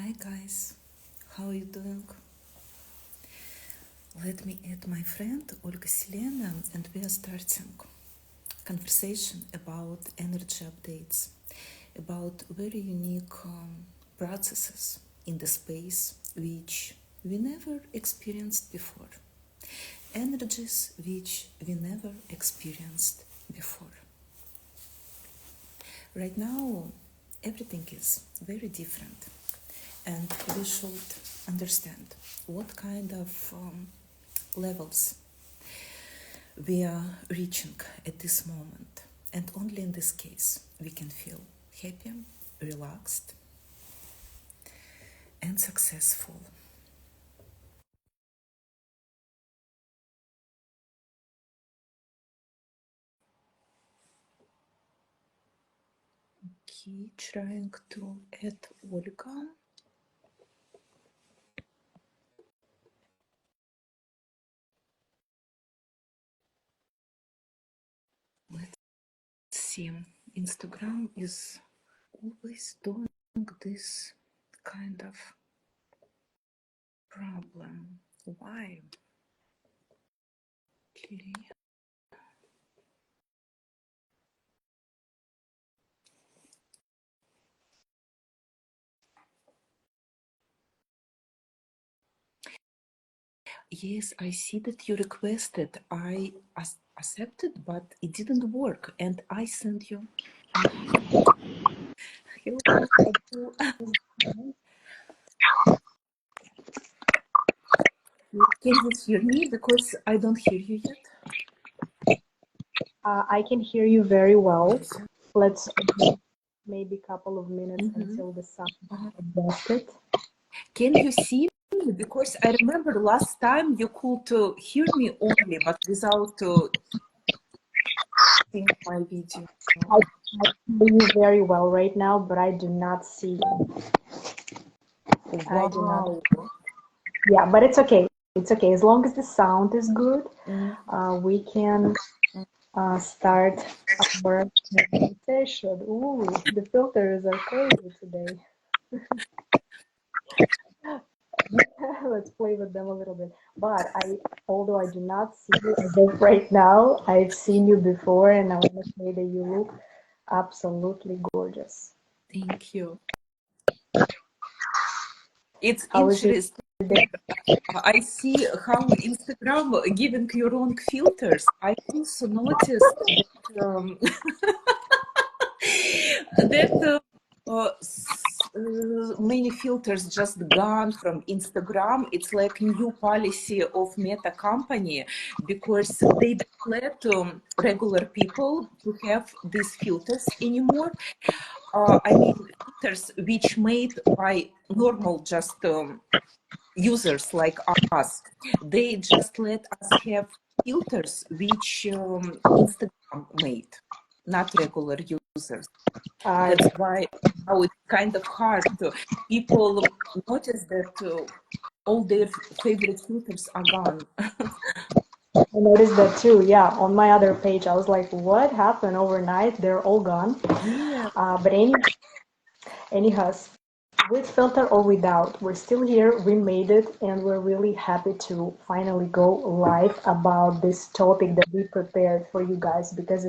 Hi guys, how are you doing? Let me add my friend Olga Selena and we are starting conversation about energy updates, about very unique processes in the space which we never experienced before, energies which we never experienced before. Right now, everything is very different, and we should understand what kind of levels we are reaching at this moment. And only in this case we can feel happy, relaxed, and successful. Okay, trying to add Olga. Let's see. Instagram is always doing this kind of problem. Why? Okay. Yes, I see that you requested. I accepted, but it didn't work, and I sent you. Hello. Can you hear me? Because I don't hear you yet. I can hear you very well. Let's maybe a couple of minutes until the sound is adjusted. Can you see me? Because I remember last time you could hear me only, but without seeing my video. I hear you very well right now, but I do not see you. I do not. Wow. Yeah, but it's okay. It's okay. As long as the sound is good, Mm. we can start our meditation. Ooh, the filters are crazy today. Let's play with them a little bit. But although I do not see you as of right now, I've seen you before, and I want to say that you look absolutely gorgeous. Thank you. It's How is your interesting. day? I see how Instagram giving you wrong filters. I also noticed that that many filters just gone from Instagram. It's like new policy of Meta company because they don't let regular people to have these filters anymore. I mean, filters which made by normal just users like us. They just let us have filters which Instagram made, not regular users. I That's why now it's kind of hard. People notice that all their favorite filters are gone. noticed that too. Yeah, on my other page, I was like, what happened overnight? They're all gone. Yeah. But anyhow, with filter or without, we're still here, we made it, and we're really happy to finally go live about this topic that we prepared for you guys because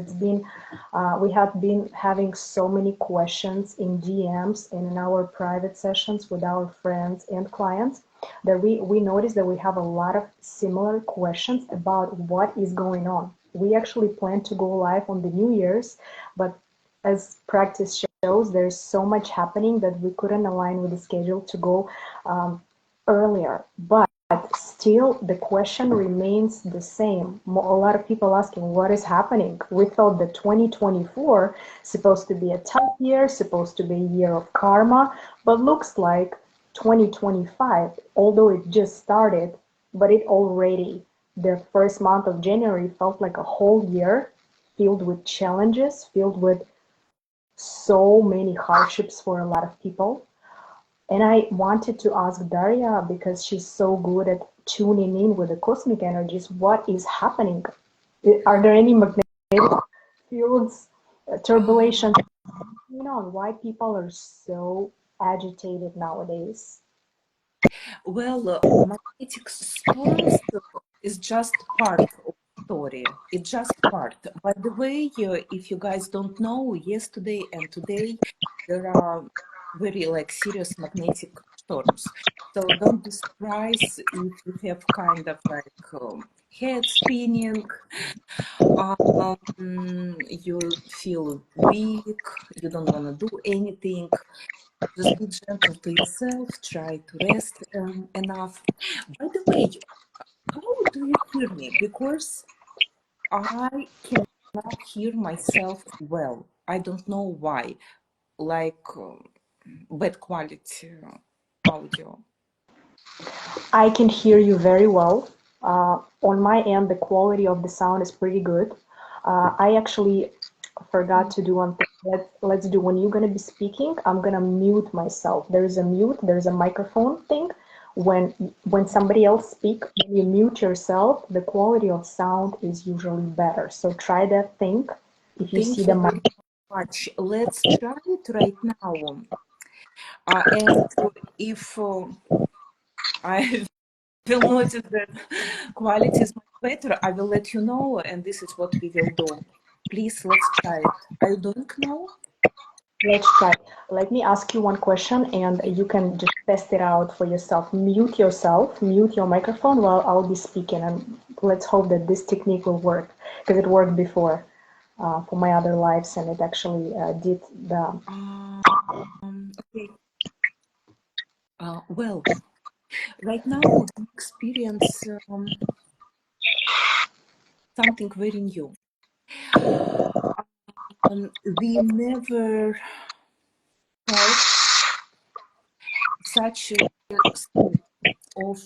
we have been having so many questions in DMs and in our private sessions with our friends and clients that we noticed that we have a lot of similar questions about what is going on. We actually plan to go live on the New Year's, but as practice shows, there's so much happening that we couldn't align with the schedule to go earlier. But still, the question remains the same. A lot of people asking, what is happening? We thought that 2024 supposed to be a tough year, supposed to be a year of karma, but looks like 2025, although it just started, but it already, the first month of January felt like a whole year filled with challenges, filled with so many hardships for a lot of people. And I wanted to ask Daria, because she's so good at tuning in with the cosmic energies, what is happening? Are there any magnetic fields, turbulence going on? Why people are so agitated nowadays? Well, magnetic storms is just part of story. It's just part. By the way, if you guys don't know, yesterday and today there are very like serious magnetic storms. So don't be surprised if you have kind of like head spinning, you feel weak, you don't want to do anything. Just be gentle to yourself, try to rest enough. By the way, how do you hear me? Because I cannot hear myself well. I don't know why. Like bad quality audio. I can hear you very well. On my end, the quality of the sound is pretty good. I actually forgot to do one thing. Let's do when you're gonna be speaking. I'm gonna mute myself. There's a mute. There's a microphone thing. When somebody else speak, when you mute yourself, the quality of sound is usually better. So try that thing. If you see Thank the you mic. very much. Let's try it right now. And if I will notice that quality is much better, I will let you know, and this is what we will do. Please, let's try it. Are you doing now? Let's try. Let me ask you one question and you can just test it out for yourself, mute your microphone while I'll be speaking. And let's hope that this technique will work because it worked before for my other lives and it actually did the. Okay. Well, right now we experience something very new. We never felt such a state of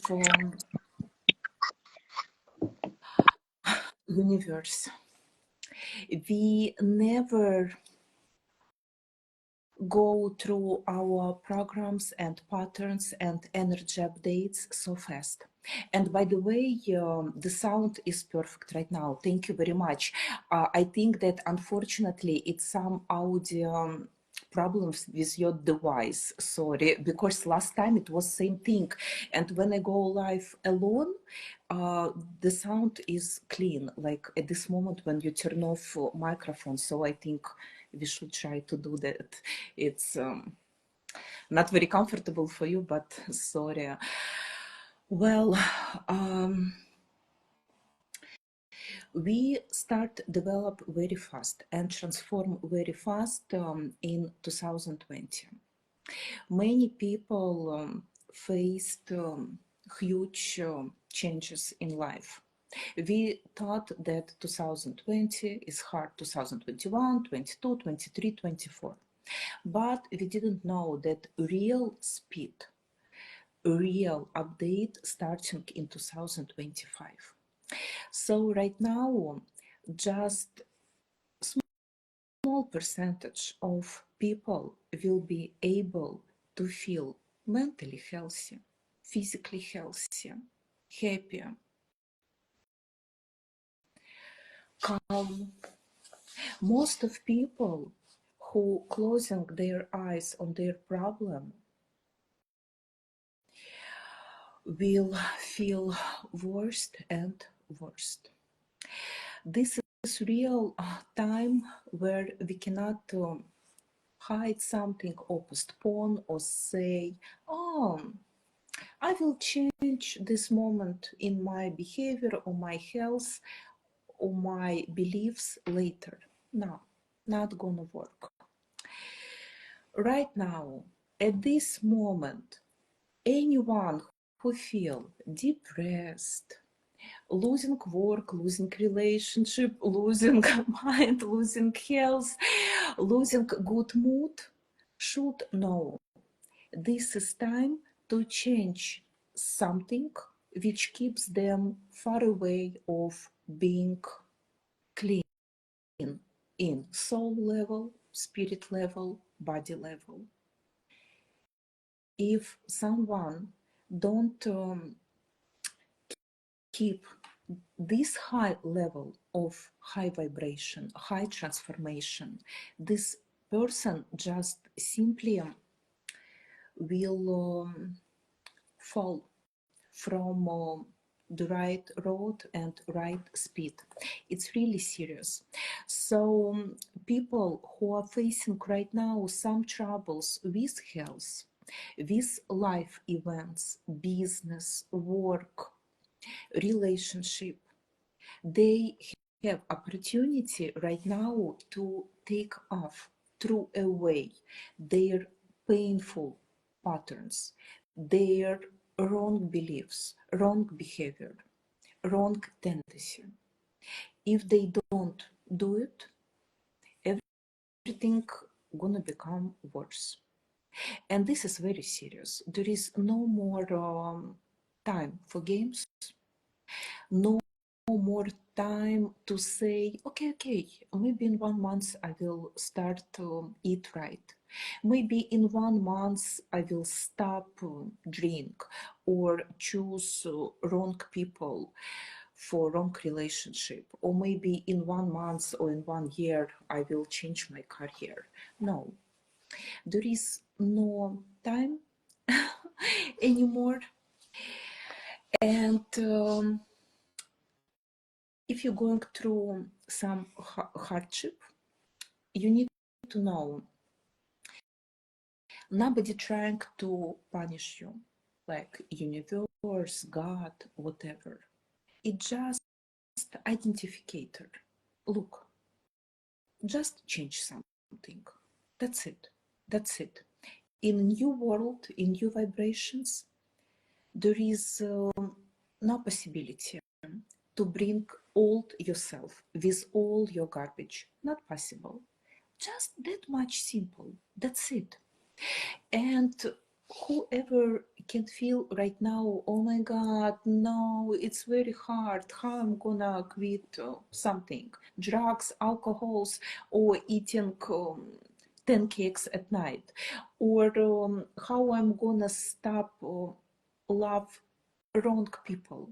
universe. We never go through our programs and patterns and energy updates so fast. And by the way, the sound is perfect right now. Thank you very much. I think that unfortunately it's some audio problems with your device. Sorry, because last time it was same thing. And when I go live alone, the sound is clean, like at this moment when you turn off microphone. So I think we should try to do that. It's not very comfortable for you, but sorry. Well, we start develop very fast and transform very fast in 2020. Many people faced huge changes in life. We thought that 2020 is hard, 2021, 22, 23, 24. But we didn't know that real speed, real update starting in 2025. So right now, just small percentage of people will be able to feel mentally healthy, physically healthy, happy, calm. Most of people who closing their eyes on their problem will feel worst and worst. This is real time where we cannot hide something or postpone or say, oh, I will change this moment in my behavior or my health or my beliefs later. No, not gonna work. Right now, at this moment, anyone who feel depressed, losing work, losing relationship, losing mind, losing health, losing good mood, should know this is time to change something which keeps them far away of being clean in soul level, spirit level, body level. If someone don't keep this high level of high vibration, high transformation, this person just simply will fall from the right road and right speed. It's really serious. So people who are facing right now some troubles with health, with life events, business, work, relationship, they have opportunity right now to take off, throw away their painful patterns, their wrong beliefs, wrong behavior, wrong tendency. If they don't do it, everything gonna become worse. And this is very serious. There is no more time for games, no more time to say, okay, maybe in 1 month I will start to eat right. Maybe in 1 month I will stop drink or choose wrong people for wrong relationship. Or maybe in 1 month or in 1 year I will change my career. No, there is no time anymore. And if you're going through some hardship, you need to know nobody trying to punish you, like universe, God, whatever. It's just identificator. Look, just change something. That's it. That's it. In new world, in new vibrations, there is no possibility to bring old yourself with all your garbage. Not possible. Just that much simple. That's it. And whoever can feel right now, oh my God, no, it's very hard. How I'm gonna quit something, drugs, alcohols, or eating 10 cakes at night, or how I'm gonna stop love wrong people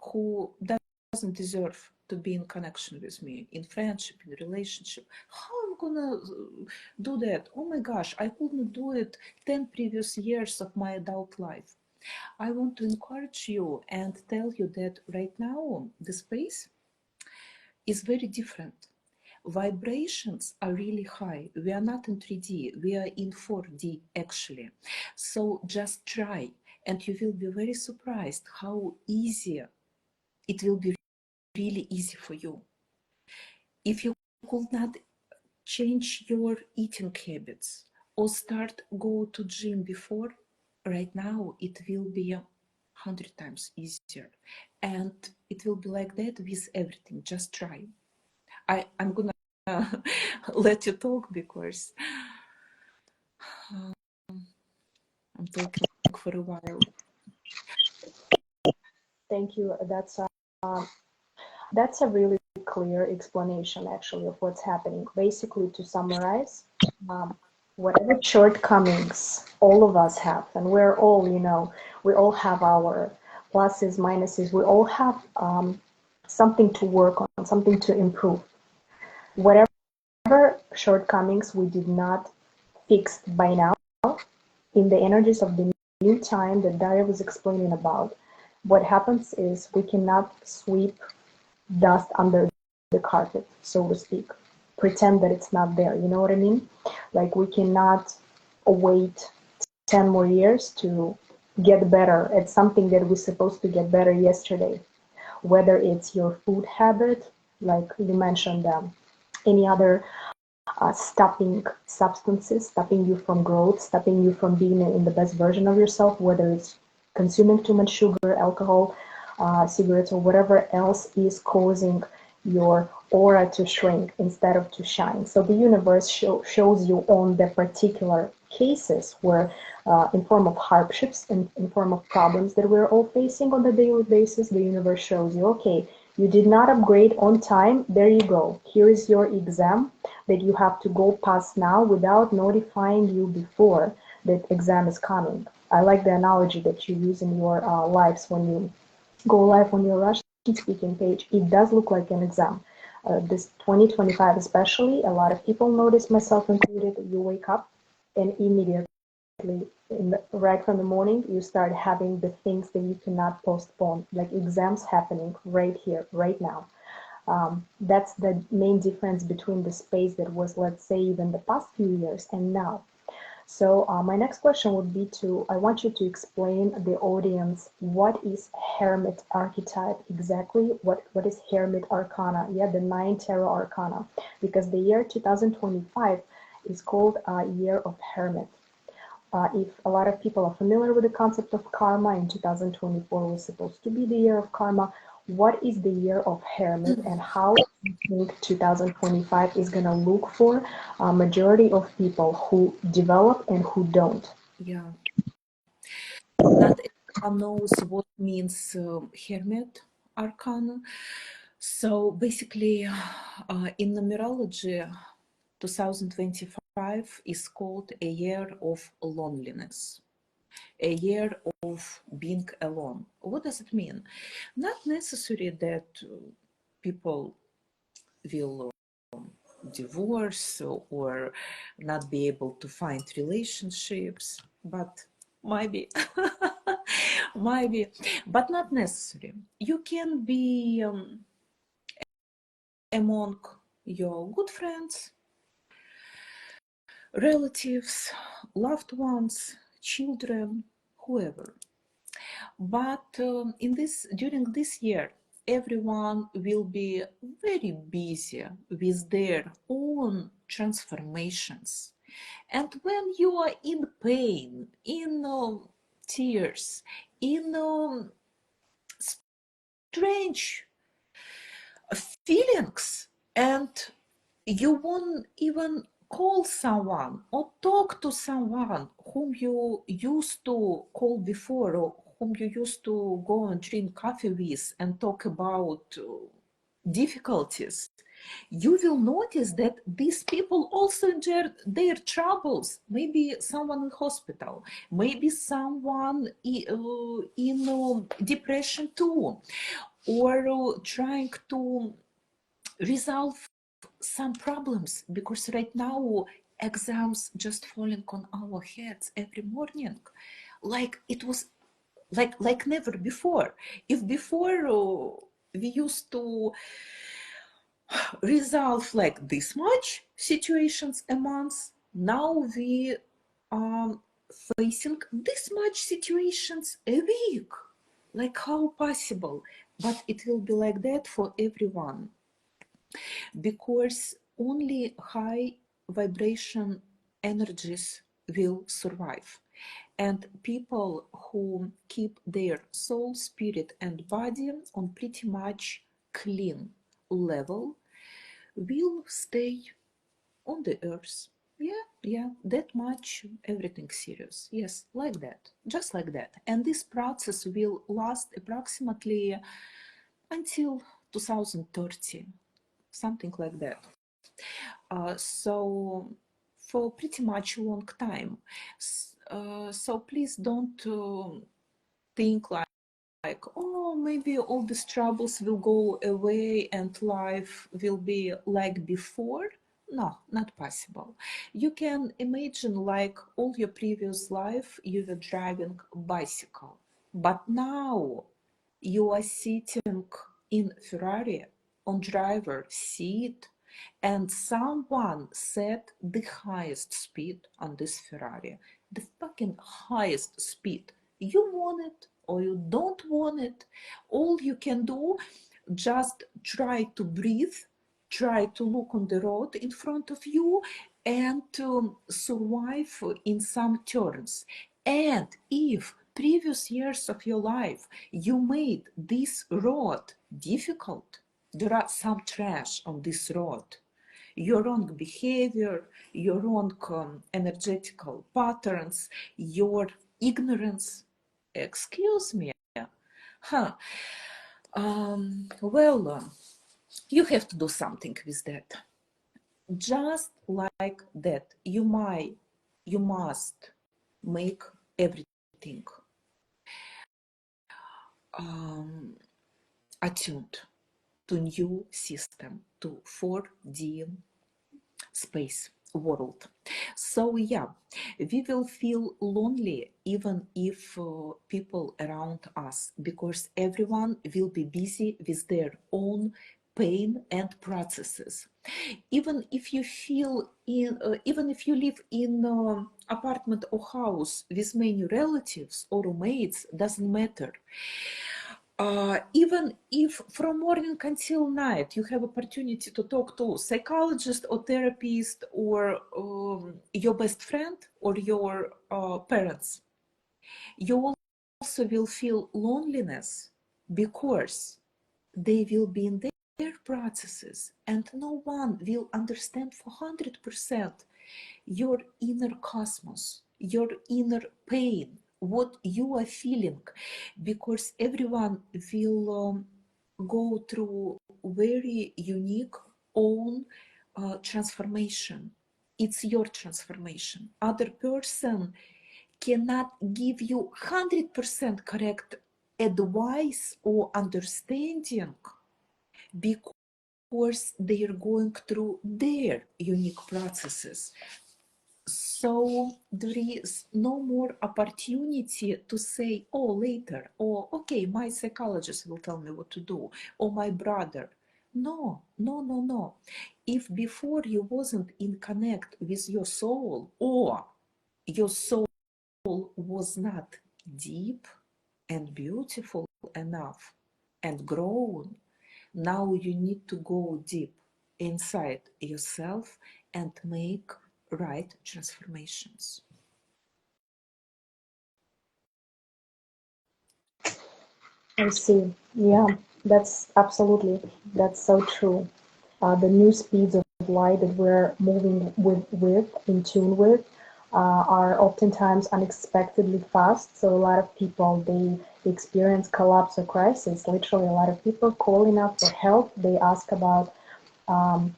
who doesn't deserve to be in connection with me, in friendship, in relationship. How I'm gonna do that? Oh my gosh, I couldn't do it 10 previous years of my adult life. I want to encourage you and tell you that right now the space is very different. Vibrations are really high. We are not in 3D, we are in 4D actually. So just try and you will be very surprised how easy it will be, really easy for you. If you could not change your eating habits or start go to gym before, right now it will be 100 times easier. And it will be like that with everything. Just try. I'm gonna let you talk because I'm talking for a while. Thank you. That's a really clear explanation, actually, of what's happening. Basically, to summarize, whatever shortcomings all of us have, and we're all, we all have our pluses, minuses, we all have something to work on, something to improve. Whatever shortcomings we did not fix by now, in the energies of the new time that Daria was explaining about, what happens is we cannot sweep dust under the carpet, so to speak, pretend that it's not there. You know what I mean? Like, we cannot wait 10 more years to get better at something that we're supposed to get better yesterday. Whether it's your food habit, like you mentioned, any other stopping substances, stopping you from growth, stopping you from being in the best version of yourself, whether it's consuming too much sugar, alcohol, cigarettes, or whatever else is causing your aura to shrink instead of to shine. So the universe shows you on the particular cases where in form of hardships and in form of problems that we're all facing on a daily basis, the universe shows you, okay, you did not upgrade on time, there you go. Here is your exam that you have to go pass now without notifying you before that exam is coming. I like the analogy that you use in your lives when you go live on your Russian speaking page. It does look like an exam. This 2025 especially, a lot of people notice, myself included, you wake up and immediately right from the morning, you start having the things that you cannot postpone, like exams happening right here, right now. That's the main difference between the space that was, let's say, even the past few years and now. So my next question would be I want you to explain the audience what is Hermit archetype exactly, what is Hermit Arcana, yeah, the 9 tarot arcana, because the year 2025 is called a year of Hermit. If a lot of people are familiar with the concept of karma, in 2024 was supposed to be the year of karma. What is the year of Hermit, and how do you think 2025 is going to look for a majority of people who develop and who don't? Yeah, not everyone knows what means Hermit Arcana. So basically, in numerology, 2025 is called a year of loneliness, a year of being alone. What does it mean? Not necessarily that people will divorce or not be able to find relationships, but maybe, maybe, but not necessary. You can be among your good friends, relatives, loved ones, children, whoever. But during this year, everyone will be very busy with their own transformations. And when you are in pain, in tears, in strange feelings, and you won't even call someone or talk to someone whom you used to call before, or whom you used to go and drink coffee with and talk about difficulties, you will notice that these people also enjoy their troubles. Maybe someone in hospital, maybe someone in depression too, or trying to resolve some problems, because right now exams just falling on our heads every morning, like it was like never before. If before we used to resolve like this much situations a month, now we are facing this much situations a week. Like how possible? But it will be like that for everyone, because only high vibration energies will survive. And people who keep their soul, spirit, and body on pretty much clean level will stay on the earth. Yeah, that much, everything serious. Yes, like that, just like that. And this process will last approximately until 2030, something like that. So for pretty much a long time. So please don't think like, oh, maybe all these troubles will go away and life will be like before. No, not possible. You can imagine like all your previous life you were driving bicycle, but now you are sitting in Ferrari on driver seat, and someone set the highest speed on this Ferrari, the fucking highest speed. You want it or you don't want it. All you can do, just try to breathe, try to look on the road in front of you, and to survive in some turns. And if previous years of your life you made this road difficult, there are some trash on this road, your wrong behavior, your wrong energetical patterns, your ignorance. Excuse me. Huh. Well, you have to do something with that. Just like that, you must make everything attuned to new system, to 4D space. world. So yeah, we will feel lonely even if people around us, because everyone will be busy with their own pain and processes. Even if you feel in even if you live in apartment or house with many relatives or roommates, doesn't matter. Even if from morning until night you have opportunity to talk to psychologist or therapist or your best friend or your parents, you also will feel loneliness, because they will be in their processes and no one will understand for 100% your inner cosmos, your inner pain, what you are feeling, because everyone will go through very unique own transformation. It's your transformation. Other person cannot give you 100% correct advice or understanding, because they are going through their unique processes. So there is no more opportunity to say, oh, later, or okay, my psychologist will tell me what to do, or my brother. No, no, no, no. If before you wasn't in connect with your soul, or your soul was not deep and beautiful enough and grown, now you need to go deep inside yourself and make right transformations. I see. Yeah, that's absolutely, that's so true. The new speeds of light that we're moving with in tune with, are oftentimes unexpectedly fast. So a lot of people, they experience collapse or crisis. Literally, a lot of people calling out for help. They ask about um,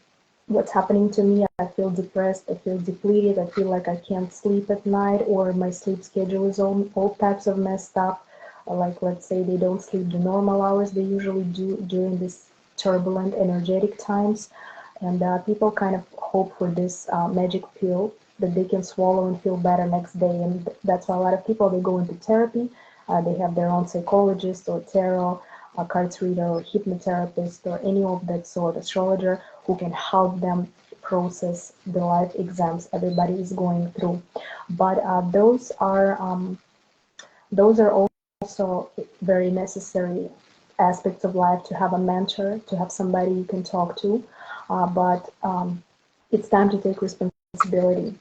what's happening to me. I feel depressed. I feel depleted. I feel like I can't sleep at night, or my sleep schedule is all types of messed up. Like, let's say they don't sleep the normal hours they usually do during this turbulent, energetic times. And people kind of hope for this magic pill that they can swallow and feel better next day. And that's why a lot of people, they go into therapy. They have their own psychologist or tarot cards reader or hypnotherapist or any of that sort, astrologer, who can help them process the life exams everybody is going through. But those are also very necessary aspects of life, to have a mentor, to have somebody you can talk to. But it's time to take responsibility.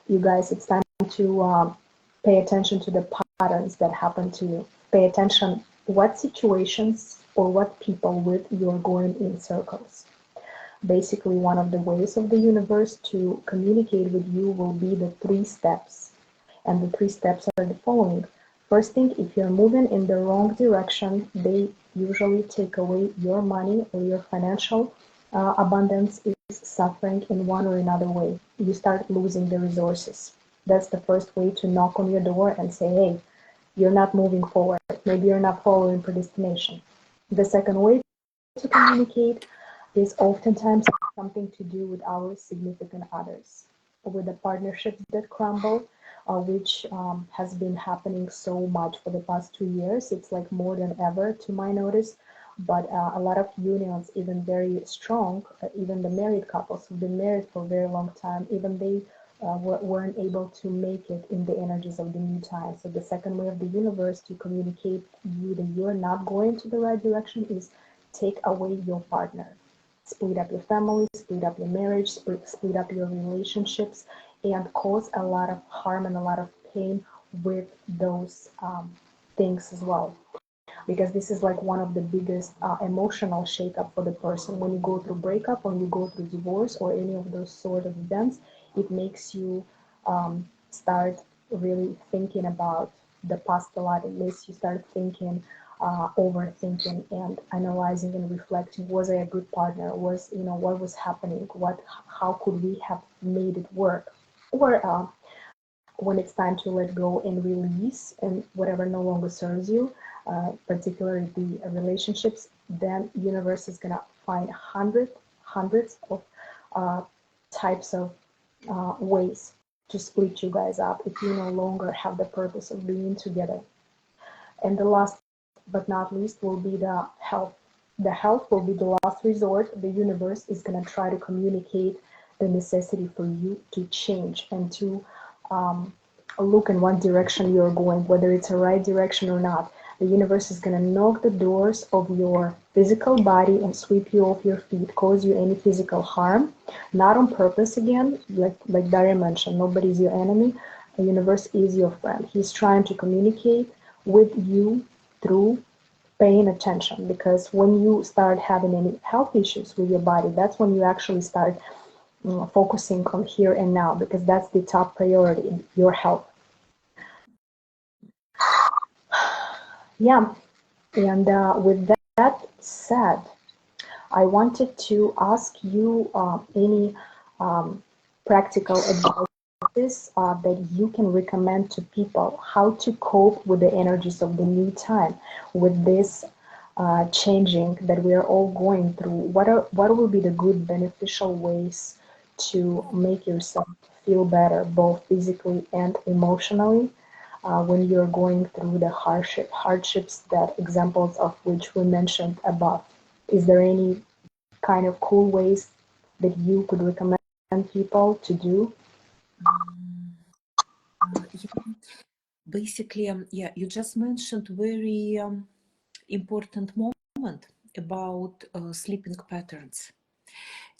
You guys, it's time to pay attention to the patterns that happen to you. Pay attention what situations or what people with you're going in circles. Basically, one of the ways of the universe to communicate with you will be the 3 steps. And the 3 steps are the following. First thing, if you're moving in the wrong direction, they usually take away your money, or your financial abundance is suffering in one or another way. You start losing the resources. That's the first way to knock on your door and say, hey, you're not moving forward. Maybe you're not following predestination. The second way to communicate is oftentimes something to do with our significant others, with the partnerships that crumble, which has been happening so much for the past 2 years. It's like more than ever, to my notice. But a lot of unions, even very strong, even the married couples who've been married for a very long time, even they weren't able to make it in the energies of the new time. So the second way of the universe to communicate you that you're not going to the right direction is take away your partner. Split up your family, split up your marriage, split up your relationships, and cause a lot of harm and a lot of pain with those things as well. Because this is like one of the biggest emotional shakeup for the person. When you go through breakup, when you go through divorce or any of those sort of events, it makes you start really thinking about the past a lot. It makes you start thinking, overthinking and analyzing and reflecting. Was I a good partner? What was happening? How could we have made it work? Or when it's time to let go and release and whatever no longer serves you, particularly the relationships, then universe is gonna find hundreds of types of ways to split you guys up if you no longer have the purpose of being together. And the last but not least will be the health. The health will be the last resort. The universe is going to try to communicate the necessity for you to change and to look in what direction you're going, whether it's a right direction or not. The universe is going to knock the doors of your physical body and sweep you off your feet, cause you any physical harm, not on purpose again, like Daria mentioned, nobody's your enemy. The universe is your friend. He's trying to communicate with you through paying attention, because when you start having any health issues with your body, that's when you actually start focusing on here and now, because that's the top priority, your health. Yeah, and with that said, I wanted to ask you any practical advice that you can recommend to people how to cope with the energies of the new time, with this changing that we are all going through. What will be the good beneficial ways to make yourself feel better, both physically and emotionally, when you're going through the hardships that examples of which we mentioned above? Is there any kind of cool ways that you could recommend people to do? Yeah. Basically, yeah, you just mentioned very important moment about sleeping patterns.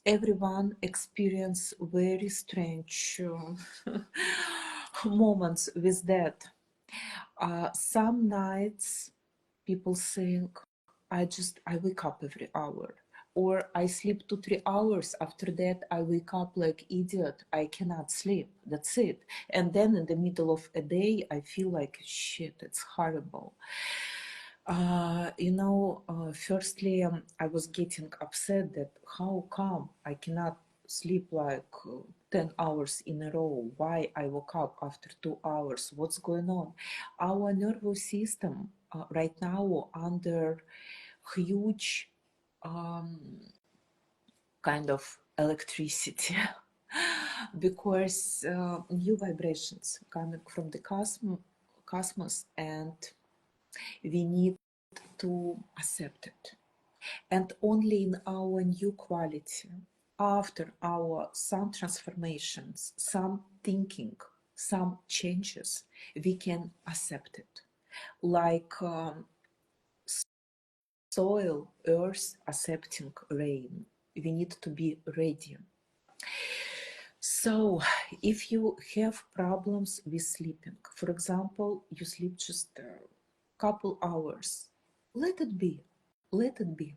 Everyone experience very strange moments with that. Some nights people think I wake up every hour, or I sleep 2-3 hours. After that I wake up like idiot, I cannot sleep, that's it. And then in the middle of a day I feel like shit, it's horrible. Firstly, I was getting upset that how come I cannot sleep like 10 hours in a row? Why I woke up after 2 hours? What's going on? Our nervous system right now under huge kind of electricity because new vibrations coming from the cosmos, and we need to accept it. And only in our new quality, after our some transformations, some thinking, some changes, we can accept it. Like soil, earth accepting rain. We need to be ready. So if you have problems with sleeping, for example, you sleep just a couple hours, let it be, let it be.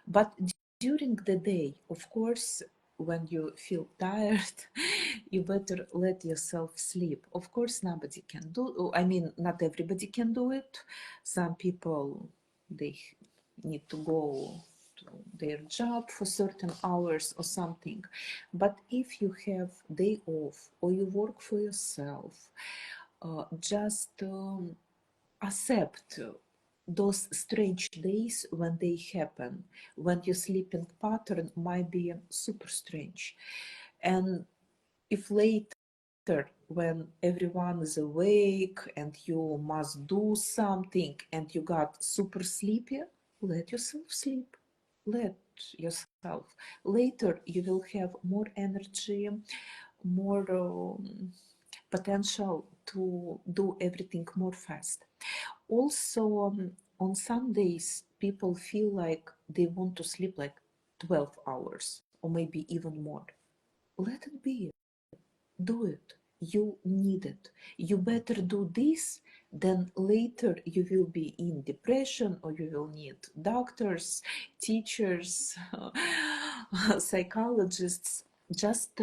But during the day, of course, when you feel tired, you better let yourself sleep. Of course, nobody can do, I mean, not everybody can do it. Some people, they need to go to their job for certain hours or something. But if you have day off or you work for yourself, just accept those strange days when they happen, when your sleeping pattern might be super strange. And if later, when everyone is awake and you must do something and you got super sleepy, let yourself sleep. Let yourself. Later, you will have more energy, more potential to do everything more fast. Also, on some days, people feel like they want to sleep like 12 hours or maybe even more. Let it be. Do it. You need it. You better do this, then later you will be in depression or you will need doctors, teachers, psychologists. Just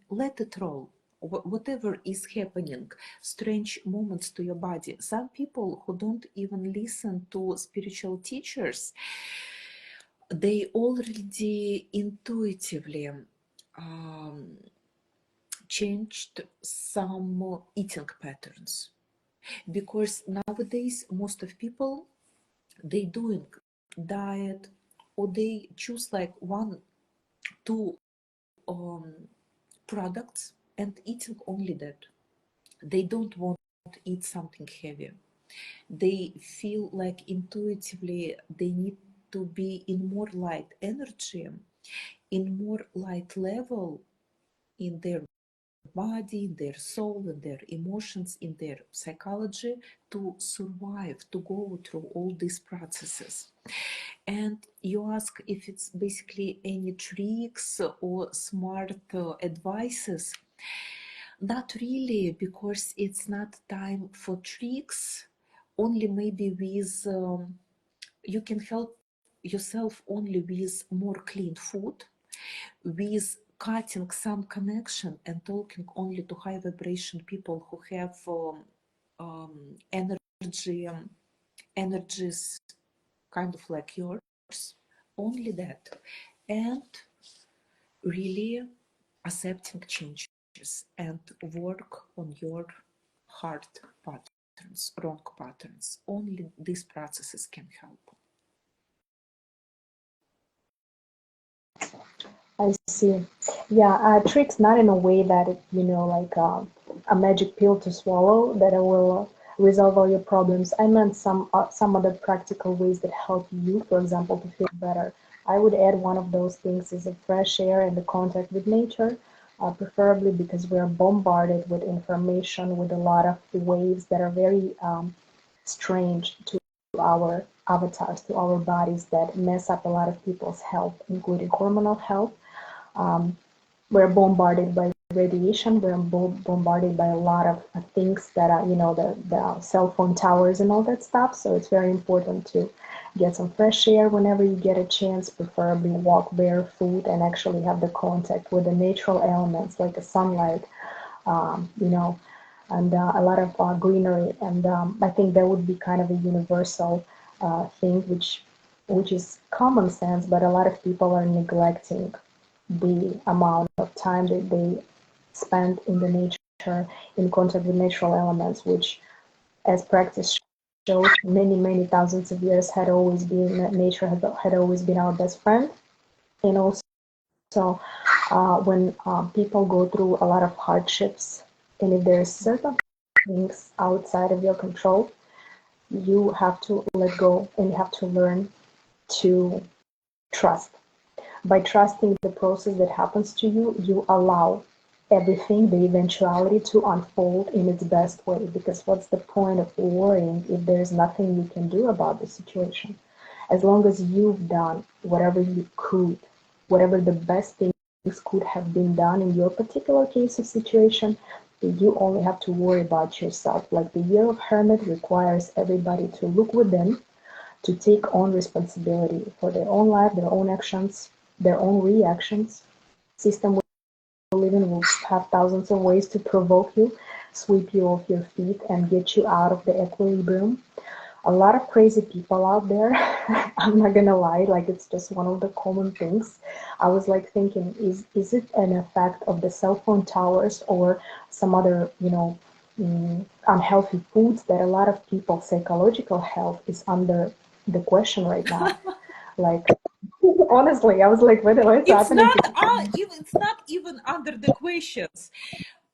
let it roll. Whatever is happening, strange moments to your body. Some people who don't even listen to spiritual teachers, they already intuitively changed some eating patterns, because nowadays most of people, they doing diet, or they choose like 1-2 products and eating only that. They don't want to eat something heavy. They feel like intuitively they need to be in more light energy, in more light level in their body, in their soul, in their emotions, in their psychology to survive, to go through all these processes. And you ask if it's basically any tricks or smart advices. Not really, because it's not time for tricks. Only maybe with you can help yourself only with more clean food, with cutting some connection and talking only to high vibration people who have energy energies kind of like yours, only that, and really accepting changes and work on your heart patterns, wrong patterns. Only these processes can help. I see. Yeah, tricks not in a way that it, like a magic pill to swallow that it will resolve all your problems. I meant some other practical ways that help you, for example, to feel better. I would add one of those things is the fresh air and the contact with nature, preferably because we are bombarded with information with a lot of waves that are very strange to our avatars, to our bodies that mess up a lot of people's health, including hormonal health. um, we're bombarded by radiation. We're bombarded by a lot of things that are, the cell phone towers and all that stuff. So it's very important to get some fresh air whenever you get a chance, preferably walk barefoot and actually have the contact with the natural elements like the sunlight, you know, and a lot of greenery. And I think that would be kind of a universal thing, which is common sense, but a lot of people are neglecting the amount of time that they spend in the nature, in contact with natural elements, which, as practice shows, many thousands of years had always been nature had always been our best friend. And also, when people go through a lot of hardships, and if there's certain things outside of your control, you have to let go and you have to learn to trust. By trusting the process that happens to you, you allow everything, the eventuality, to unfold in its best way. Because what's the point of worrying if there's nothing you can do about the situation? As long as you've done whatever you could, whatever the best things could have been done in your particular case of situation, you only have to worry about yourself. Like the year of Hermit requires everybody to look within, to take on responsibility for their own life, their own actions, their own reactions. System we live in will have thousands of ways to provoke you, sweep you off your feet, and get you out of the equilibrium. A lot of crazy people out there. I'm not gonna lie, like it's just one of the common things. I was like thinking, is it an effect of the cell phone towers or some other, unhealthy foods that a lot of people's psychological health is under the question right now? Like, honestly, I was like, what's It's happening not to it's not even under the questions,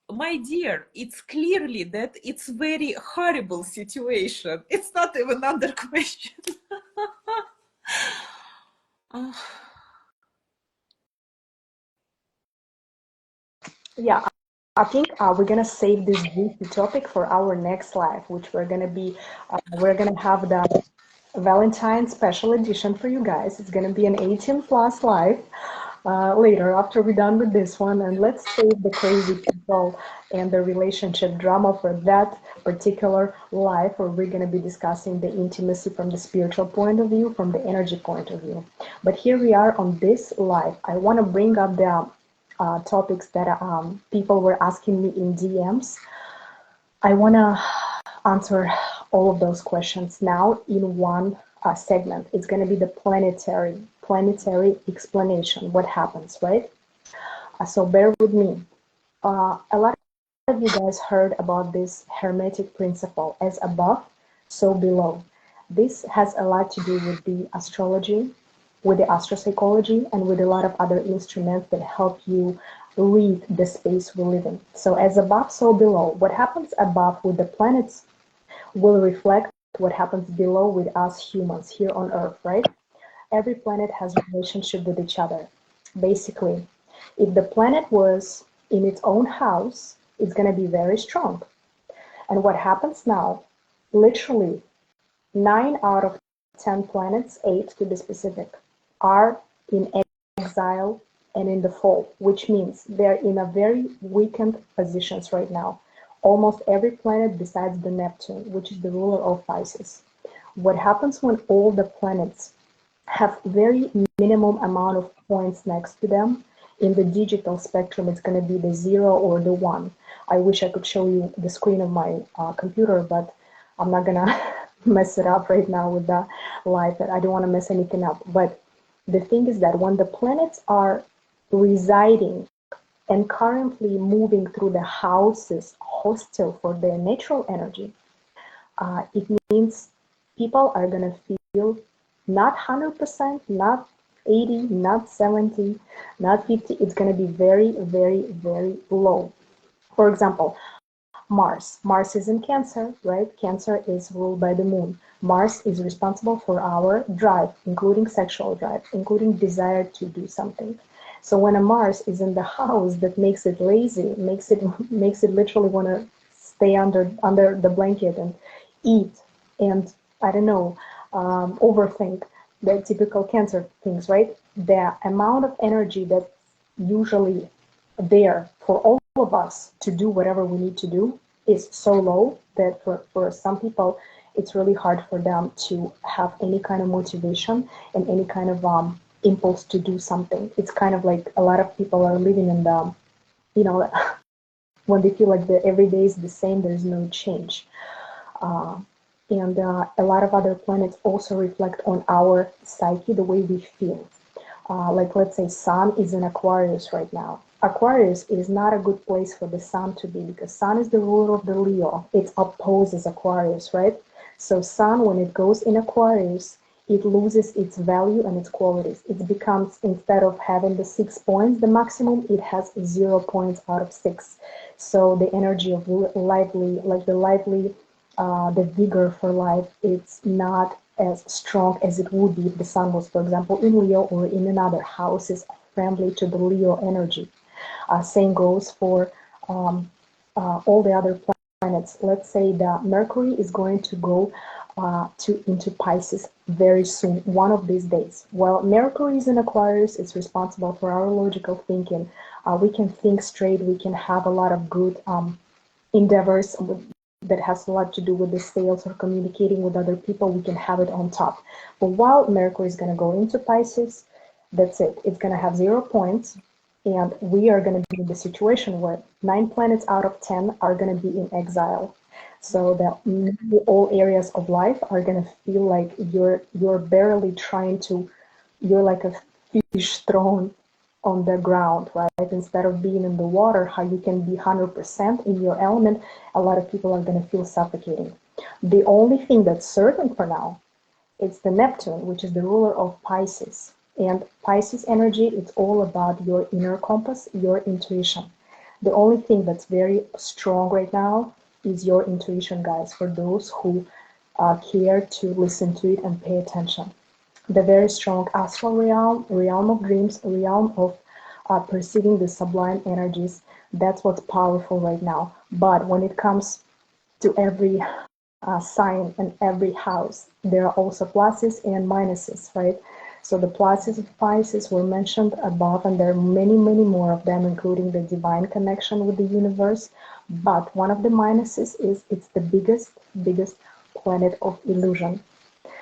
my dear. It's clearly that it's very horrible situation. It's not even under question. Yeah, I think we're gonna save this juicy topic for our next live, which we're gonna have the Valentine special edition for you guys. It's gonna be an 18 plus live later after we're done with this one, and let's save the crazy people and the relationship drama for that particular live, where we're gonna be discussing the intimacy from the spiritual point of view, from the energy point of view. But here we are on this live. I want to bring up the topics that people were asking me in DMs. I want to answer all of those questions now in one segment. It's going to be the planetary explanation, what happens, right? So bear with me. A lot of you guys heard about this Hermetic Principle, as above, so below. This has a lot to do with the astrology, with the astropsychology and with a lot of other instruments that help you read the space we live in. So as above, so below. What happens above with the planets will reflect what happens below with us humans here on Earth, right? Every planet has a relationship with each other. Basically, if the planet was in its own house, it's going to be very strong. And what happens now, literally 9 out of 10 planets, 8 to be specific, are in exile and in the fall, which means they're in a very weakened positions right now. Almost every planet besides the Neptune, which is the ruler of Pisces. What happens when all the planets have very minimum amount of points next to them? In the digital spectrum, it's going to be the 0 or the 1. I wish I could show you the screen of my computer, but I'm not going to mess it up right now with the live. I don't want to mess anything up. But the thing is that when the planets are residing and currently moving through the houses hostile for their natural energy, it means people are going to feel not 100%, not 80, not 70, not 50. It's going to be very, very, very low. For example, Mars. Mars is in Cancer, right? Cancer is ruled by the moon. Mars is responsible for our drive, including sexual drive, including desire to do something. So when a Mars is in the house that makes it lazy, makes it literally want to stay under the blanket and eat and I don't know, overthink the typical Cancer things, right? The amount of energy that's usually there for all of us to do whatever we need to do is so low that for some people it's really hard for them to have any kind of motivation and any kind of impulse to do something. It's kind of like a lot of people are living in the, you know, when they feel like every day is the same, there's no change. And a lot of other planets also reflect on our psyche, the way we feel. Like let's say Sun is in Aquarius right now. Aquarius is not a good place for the Sun to be because Sun is the ruler of the Leo. It opposes Aquarius, right? So Sun, when it goes in Aquarius, it loses its value and its qualities. It becomes, instead of having the 6 points, the maximum, it has 0 points out of 6. So the energy of lively, the vigor for life, it's not as strong as it would be if the Sun was, for example, in Leo or in another houses friendly to the Leo energy. Same goes for all the other planets. Let's say that Mercury is going to go into Pisces very soon, one of these days. Well, Mercury is in Aquarius. It's responsible for our logical thinking. We can think straight. We can have a lot of good endeavors that has a lot to do with the sales or communicating with other people. We can have it on top. But while Mercury is going to go into Pisces, that's it. It's going to have 0 points. And we are going to be in the situation where 9 planets out of 10 are going to be in exile. So that all areas of life are going to feel like you're barely trying to, you're like a fish thrown on the ground, right? Instead of being in the water, how you can be 100% in your element, a lot of people are going to feel suffocating. The only thing that's certain for now, it's the Neptune, which is the ruler of Pisces. And Pisces energy, it's all about your inner compass, your intuition. The only thing that's very strong right now is your intuition, guys, for those who care to listen to it and pay attention. The very strong astral realm, realm of dreams, realm of perceiving the sublime energies, that's what's powerful right now. But when it comes to every sign and every house, there are also pluses and minuses, right? So the pluses of Pisces were mentioned above, and there are many, many more of them, including the divine connection with the universe. But one of the minuses is it's the biggest planet of illusion.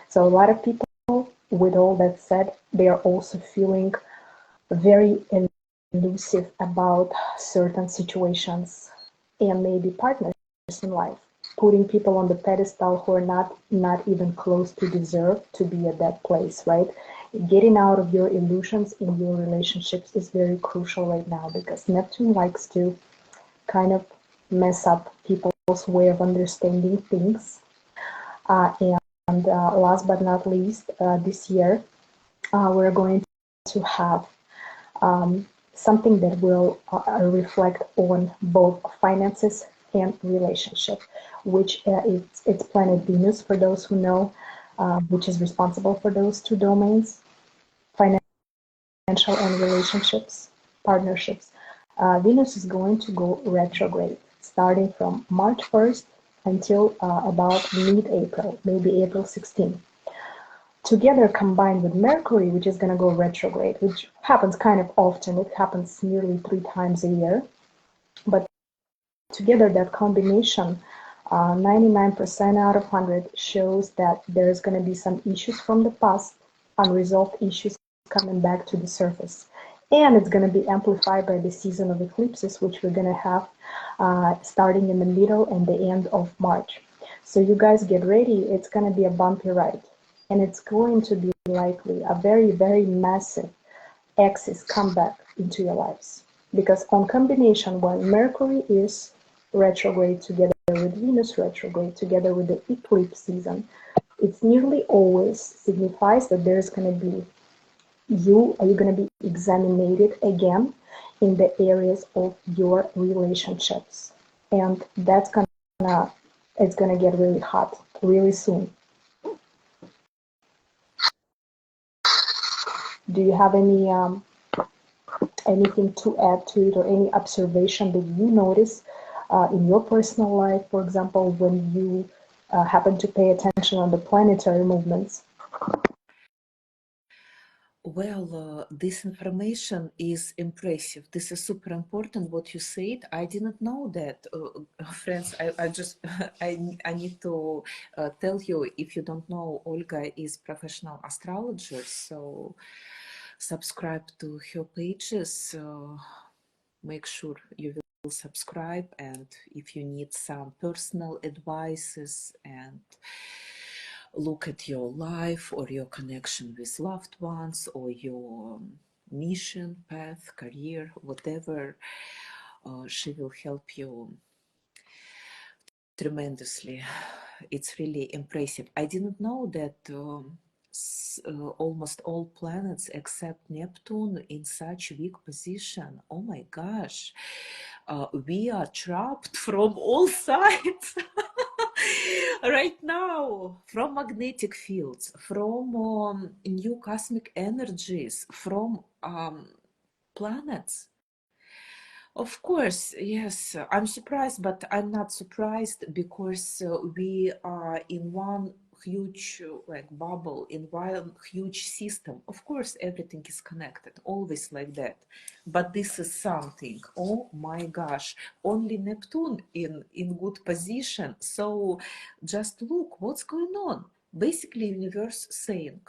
So a lot of people, with all that said, they are also feeling very elusive about certain situations and maybe partners in life, putting people on the pedestal who are not even close to deserve to be at that place, right? Getting out of your illusions in your relationships is very crucial right now because Neptune likes to kind of mess up people's way of understanding things. And last but not least, this year, we're going to have something that will reflect on both finances and relationship, which it's planet Venus, for those who know, which is responsible for those two domains, financial and relationships, partnerships. Venus is going to go retrograde starting from March 1st until about mid-April, maybe April 16th. Together combined with Mercury, which is going to go retrograde, which happens kind of often. It happens nearly 3 times a year. But together, that combination, 99% out of 100 shows that there's going to be some issues from the past, unresolved issues coming back to the surface. And it's going to be amplified by the season of eclipses, which we're going to have starting in the middle and the end of March. So you guys get ready. It's going to be a bumpy ride. And it's going to be likely a very, very massive axis comeback into your lives. Because on combination, when Mercury is retrograde together with Venus retrograde, together with the eclipse season, it's nearly always signifies that there's going to be you're going to be examined again in the areas of your relationships. And it's gonna get really hot really soon. Do you have anything to add to it, or any observation that you notice in your personal life, for example, when you happen to pay attention on the planetary movements? Well, this information is impressive. This is super important what you said. I didn't know that. Friends, I just, I need to tell you, if you don't know, Olga is professional astrologer, so subscribe to her pages. Make sure you will subscribe, and if you need some personal advices and look at your life or your connection with loved ones or your mission, path, career, whatever, she will help you tremendously. It's really impressive. I didn't know that almost all planets except Neptune in such weak position. Oh my gosh, we are trapped from all sides. Right now, from magnetic fields, from new cosmic energies, from planets. Of course, yes, I'm surprised, but I'm not surprised because we are in one huge like bubble, in one huge system. Of course, everything is connected, always like that. But this is something, oh my gosh, only Neptune in good position. So just look what's going on. Basically, universe saying,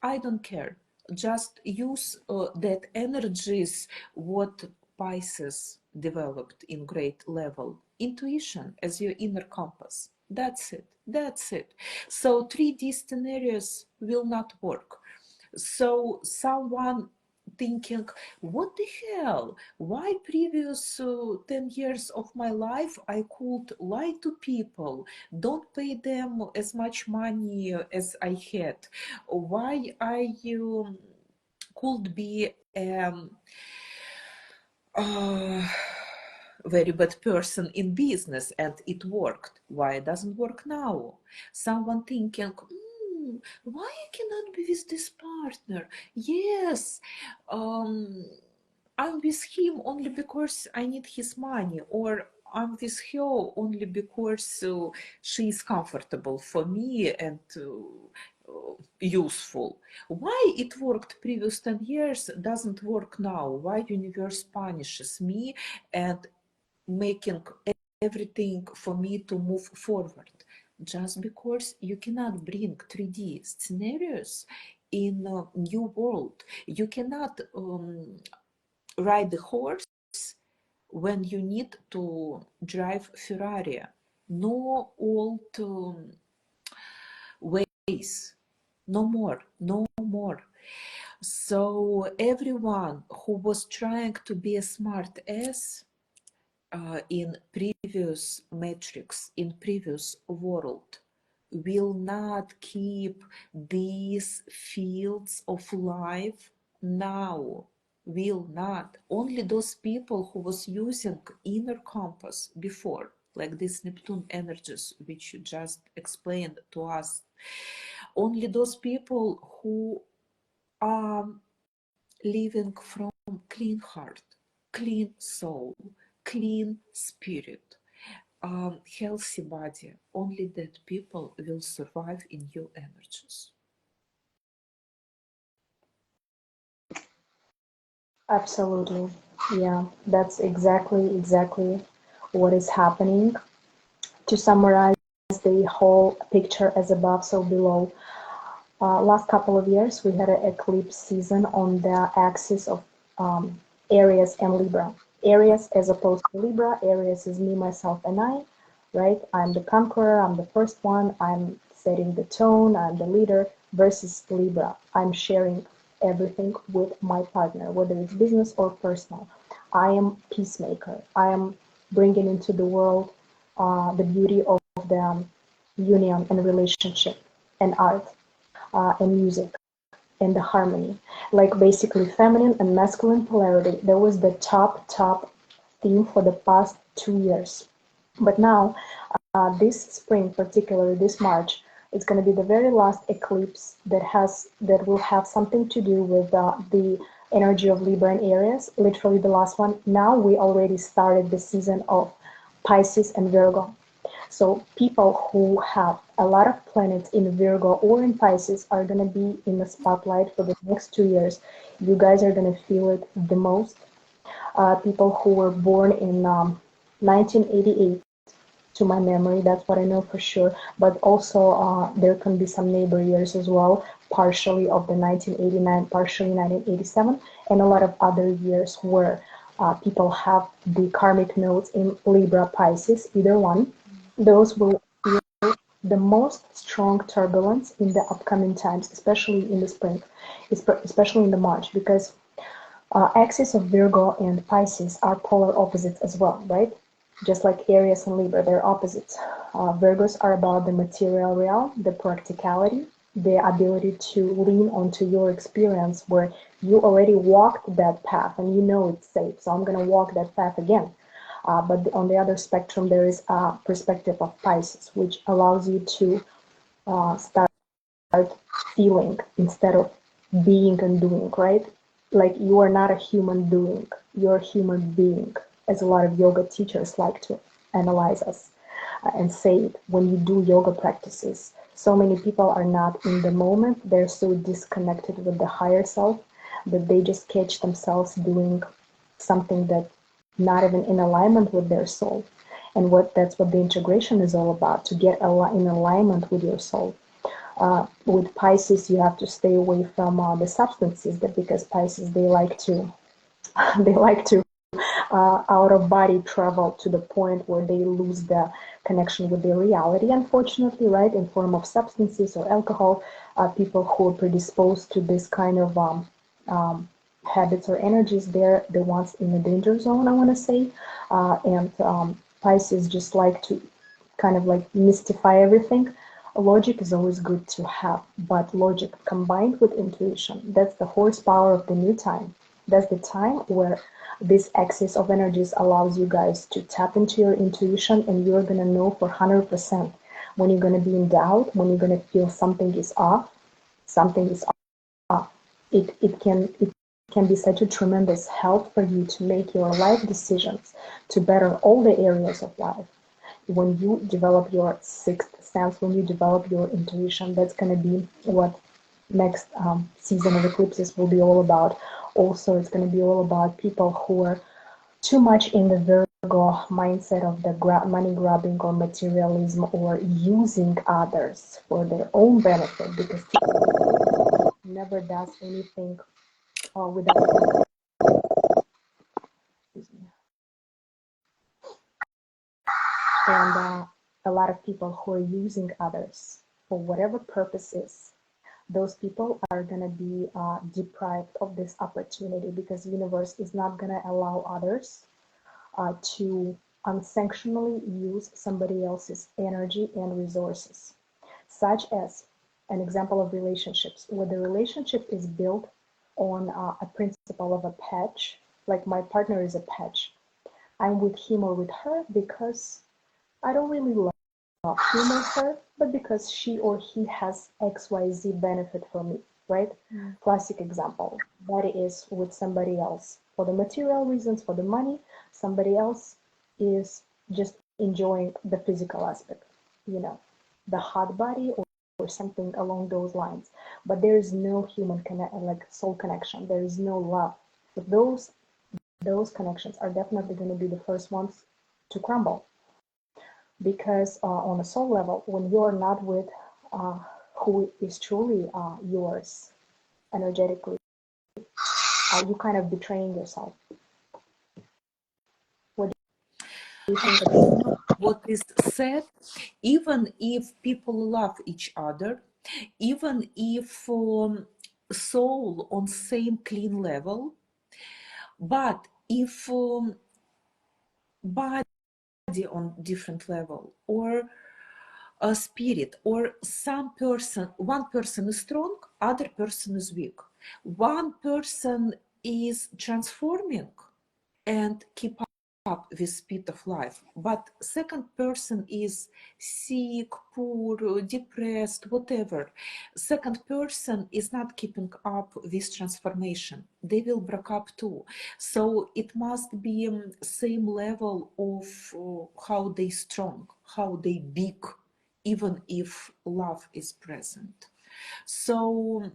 I don't care. Just use that energies, what Pisces developed in great level, intuition as your inner compass. That's it. That's it. So 3D scenarios will not work. So someone thinking, what the hell? Why previous 10 years of my life I could lie to people, don't pay them as much money as I had? Why I could be very bad person in business and it worked? Why it doesn't work now? Someone thinking, why I cannot be with this partner? Yes, I'm with him only because I need his money, or I'm with her only because she is comfortable for me and useful. Why it worked previous 10 years doesn't work now? Why universe punishes me and making everything for me to move forward? Just because you cannot bring 3D scenarios in a new world. You cannot ride the horse when you need to drive Ferrari. No old ways. No more. No more. So everyone who was trying to be a smart ass in previous metrics, in previous world, will not keep these fields of life now, will not. Only those people who was using inner compass before, like these Neptune energies, which you just explained to us, only those people who are living from clean heart, clean soul, clean spirit, healthy body, only that people will survive in new energies. Absolutely. Yeah, that's exactly what is happening. To summarize the whole picture as above, so below. Last couple of years, we had an eclipse season on the axis of Aries and Libra. Aries as opposed to Libra. Aries is me, myself, and I, right? I'm the conqueror, I'm the first one, I'm setting the tone, I'm the leader, versus Libra. I'm sharing everything with my partner, whether it's business or personal. I am peacemaker. I am bringing into the world the beauty of the union and relationship and art and music and the harmony, like basically feminine and masculine polarity. That was the top theme for the past 2 years. But now, this spring, particularly this March, it's going to be the very last eclipse that will have something to do with the energy of Libra and Aries. Literally the last one. Now we already started the season of Pisces and Virgo. So people who have a lot of planets in Virgo or in Pisces are going to be in the spotlight for the next 2 years. You guys are going to feel it the most. People who were born in 1988, to my memory, that's what I know for sure. But also there can be some neighbor years as well, partially of the 1989, partially 1987, and a lot of other years where people have the karmic nodes in Libra, Pisces, either one. Those will feel the most strong turbulence in the upcoming times, especially in the spring, especially in the March, because axis of Virgo and Pisces are polar opposites as well, right? Just like Aries and Libra, they're opposites. Virgos are about the material realm, the practicality, the ability to lean onto your experience where you already walked that path and you know it's safe. So I'm going to walk that path again. But on the other spectrum, there is a perspective of Pisces, which allows you to start feeling instead of being and doing, right? Like you are not a human doing, you're a human being, as a lot of yoga teachers like to analyze us and say it. When you do yoga practices, so many people are not in the moment, they're so disconnected with the higher self that they just catch themselves doing something that not even in alignment with their soul. And that's what the integration is all about, to get in alignment with your soul. With Pisces, you have to stay away from the substances, because Pisces, they like to they like to out of body travel to the point where they lose the connection with their reality, unfortunately, right? In form of substances or alcohol. People who are predisposed to this kind of habits or energies, they're the ones in the danger zone, I want to say. And Pisces just like to kind of like mystify everything. Logic is always good to have, but logic combined with intuition, that's the horsepower of the new time. That's the time where this axis of energies allows you guys to tap into your intuition, and you're going to know for 100% when you're going to be in doubt, when you're going to feel something is off, something is off. It can be such a tremendous help for you to make your life decisions, to better all the areas of life. When you develop your sixth sense, when you develop your intuition, that's going to be what next season of eclipses will be all about. Also, it's going to be all about people who are too much in the Virgo mindset of the money grabbing or materialism or using others for their own benefit, because never does anything without. And a lot of people who are using others for whatever purposes, those people are going to be deprived of this opportunity, because the universe is not going to allow others to unsanctionally use somebody else's energy and resources. such as an example of relationships, where the relationship is built on a principle of a patch, like my partner is a patch. I'm with him or with her because I don't really love him or her, but because she or he has XYZ benefit for me, right? Classic example. That is with somebody else. For the material reasons, for the money, somebody else is just enjoying the physical aspect, you know, the hot body or something along those lines. But there is no human like soul connection. There is no love. But those connections are definitely going to be the first ones to crumble, because on a soul level, when you're not with who is truly yours energetically, you kind of betraying yourself. What do you think about that? What is said, even if people love each other, even if soul on same clean level, but if body on different level, or a spirit, or one person is strong, other person is weak. One person is transforming and keep up with speed of life, but second person is sick, poor, depressed, whatever. Second person is not keeping up with transformation. They will break up too. So it must be same level of how they strong, how they big, even if love is present. So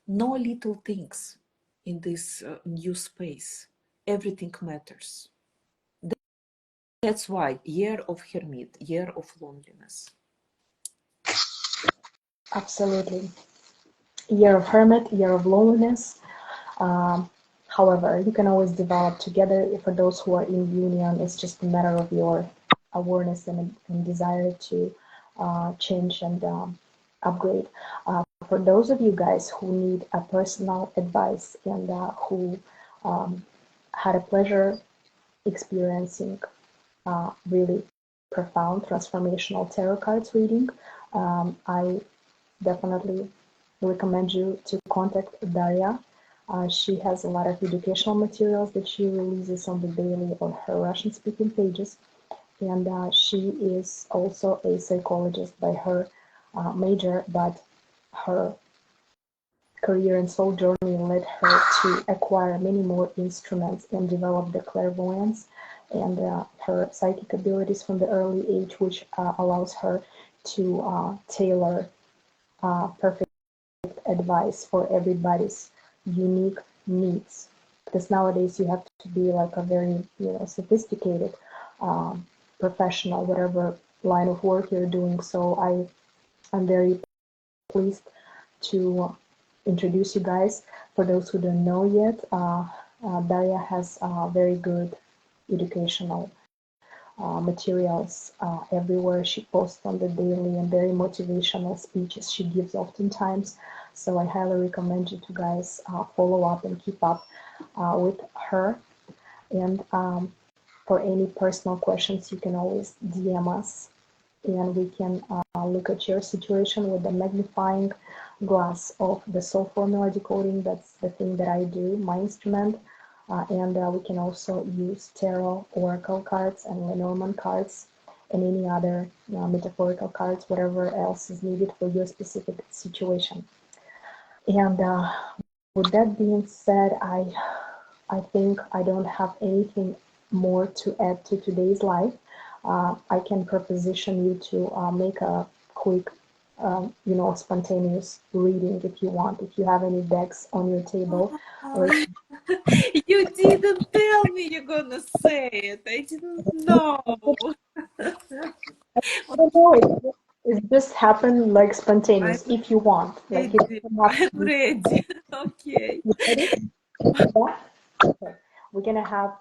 no little things in this new space. Everything matters. That's why year of hermit, year of loneliness. Absolutely. Year of hermit, year of loneliness. However, you can always develop together. For those who are in union, it's just a matter of your awareness and desire to change and upgrade. For those of you guys who need a personal advice and who had a pleasure experiencing really profound transformational tarot cards reading, I definitely recommend you to contact Daria. She has a lot of educational materials that she releases on the daily on her Russian-speaking pages, and she is also a psychologist by her major, but her career and soul journey led her to acquire many more instruments and develop the clairvoyance and her psychic abilities from the early age, which allows her to tailor perfect advice for everybody's unique needs. Because nowadays you have to be like a very sophisticated professional, whatever line of work you're doing. So I'm very pleased to introduce you guys. For those who don't know yet, Daria has very good educational materials everywhere. She posts on the daily and very motivational speeches she gives oftentimes. So I highly recommend you to guys follow up and keep up with her. And for any personal questions, you can always DM us and we can look at your situation with the magnifying glass of the soul formula decoding. That's the thing that I do, my instrument. And we can also use tarot, oracle cards, and Lenormand cards, and any other metaphorical cards, whatever else is needed for your specific situation. And with that being said, I think I don't have anything more to add to today's live. I can proposition you to make a quick, spontaneous reading if you want. If you have any decks on your table, or You didn't tell me you're gonna say it. I didn't know. I don't know. It just happened like spontaneous. I'm If you want, like if ready. you have I'm ready. Okay. you ready? Yeah. Okay. We're gonna have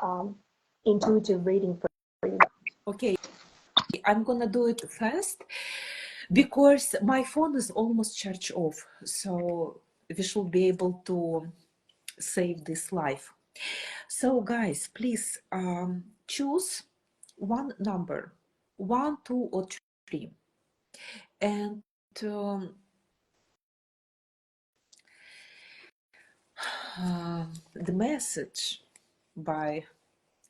intuitive reading for you. Okay. I'm gonna do it fast because my phone is almost charged off, so we should be able to save this life. So guys, please choose one number, 1, 2, or 3. And the message by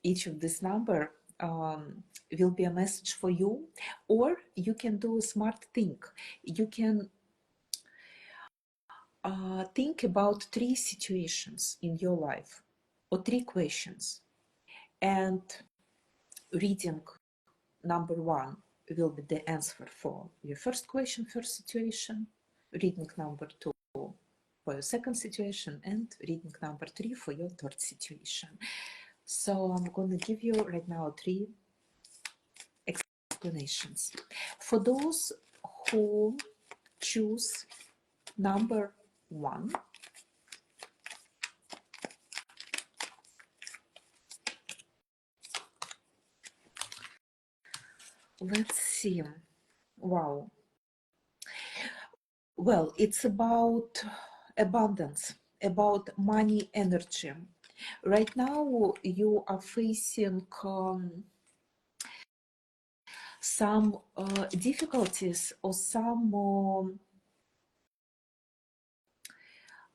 each of this number will be a message for you, or you can do a smart thing. You can think about 3 situations in your life or 3 questions, and reading number 1 will be the answer for your first question, first situation, reading number 2 for your second situation, and reading number 3 for your third situation. So I'm going to give you right now 3 explanations. For those who choose number 1, let's see. Wow. Well, it's about abundance, about money energy. Right now, you are facing some difficulties or some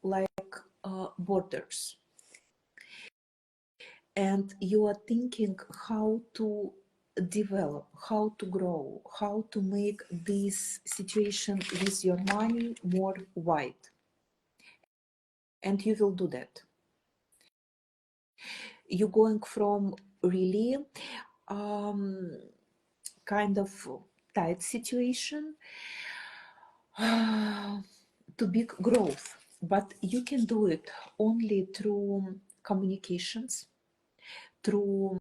like borders, and you are thinking how to develop, how to grow, how to make this situation with your money more wide, and you will do that. You're going from really kind of tight situation to big growth, but you can do it only through communications, through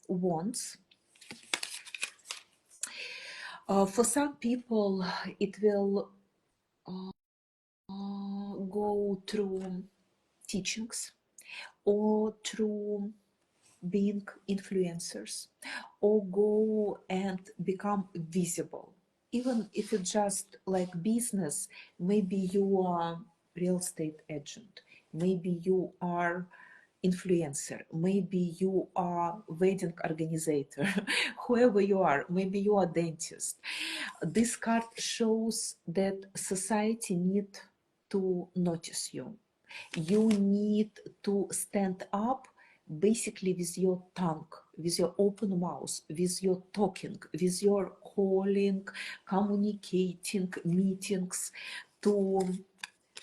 wants. For some people, it will go through teachings or through being influencers, or go and become visible. Even if it's just like business, maybe you are real estate agent, maybe you are influencer, maybe you are wedding organizer, whoever you are, maybe you are dentist. This card shows that society need to notice you. You need to stand up basically with your tongue, with your open mouth, with your talking, with your calling, communicating, meetings, to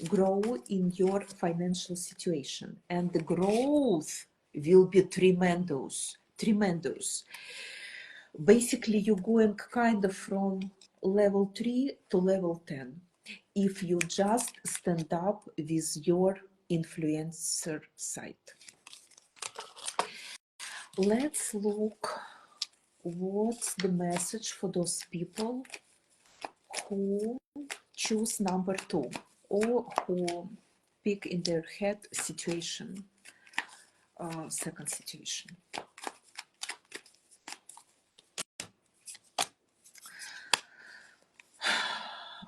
grow in your financial situation. And the growth will be tremendous, tremendous. Basically, you're going kind of from level 3 to level 10 if you just stand up with your influencer site. Let's look what's the message for those people who choose number 2 or who pick in their head situation, second situation.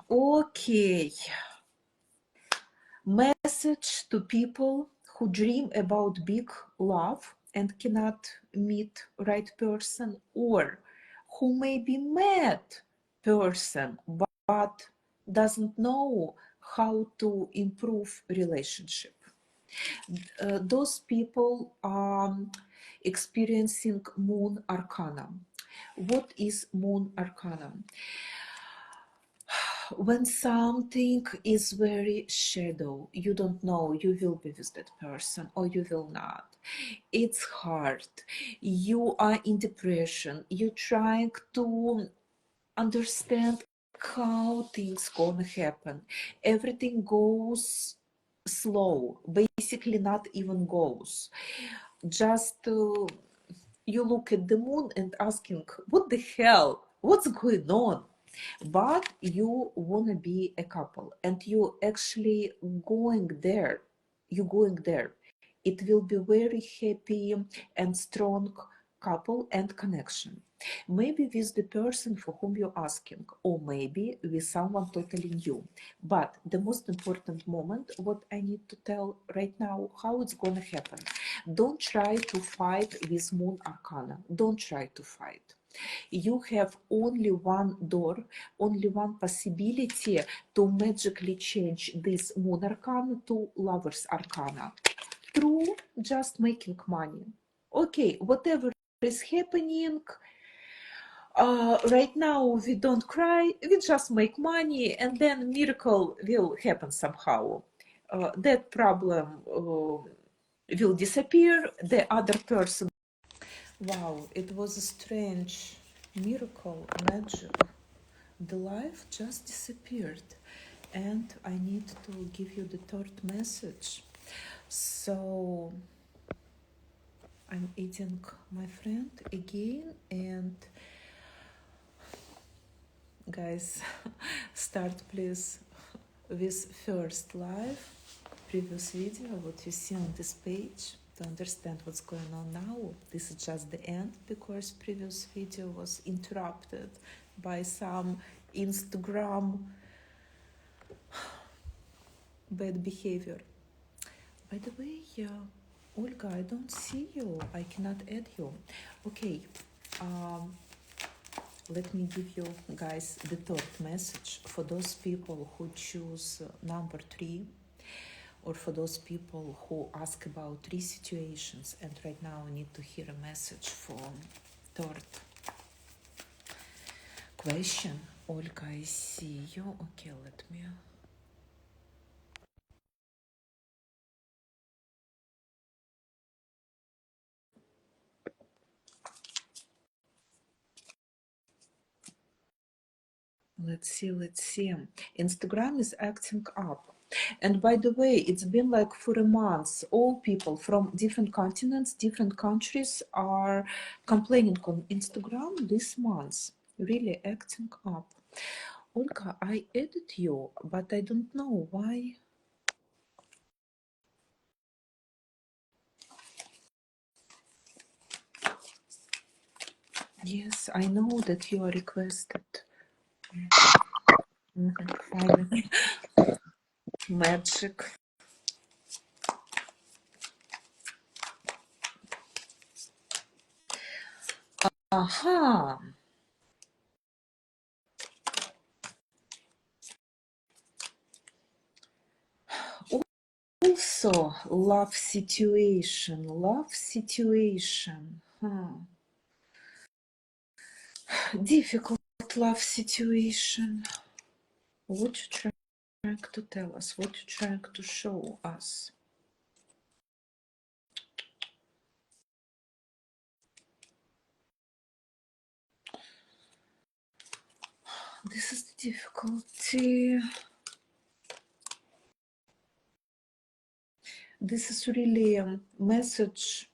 Okay. Message to people who dream about big love and cannot meet right person, or who may be met person but doesn't know how to improve relationship. Those people are experiencing moon arcana. What is moon arcana? When something is very shadow, you don't know you will be with that person or you will not. It's hard. You are in depression. You're trying to understand how things gonna happen. Everything goes slow. Basically, not even goes. Just you look at the moon and asking, what the hell? What's going on? But you want to be a couple and you actually going there. You're going there. It will be very happy and strong couple and connection. Maybe with the person for whom you're asking, or maybe with someone totally new. But the most important moment, what I need to tell right now, how it's gonna happen. Don't try to fight with moon arcana. Don't try to fight. You have only one door, only one possibility to magically change this Moon Arcana to Lover's Arcana through just making money. Okay, whatever is happening, right now we don't cry, we just make money, and then miracle will happen somehow. That problem will disappear, the other person. Wow, it was a strange miracle, magic. The life just disappeared, and I need to give you the third message. So I'm eating my friend again, and guys, start please with first live previous video, what you see on this page, to understand what's going on now. This is just the end because previous video was interrupted by some Instagram bad behavior. By the way, Olga, I don't see you. I cannot add you. Okay, let me give you guys the third message for those people who choose number 3, or for those people who ask about 3 situations, and right now I need to hear a message for third question. Olga, I see you. Okay, let me. Let's see. Instagram is acting up. And by the way, it's been like for a month, all people from different continents, different countries are complaining on Instagram this month, really acting up. Olga, I added you, but I don't know why. Yes, I know that you are requested. Finally. Magic. Aha. Also, love situation. Difficult love situation. What you trying to tell us? What you trying to show us? This is the difficulty. This is really a message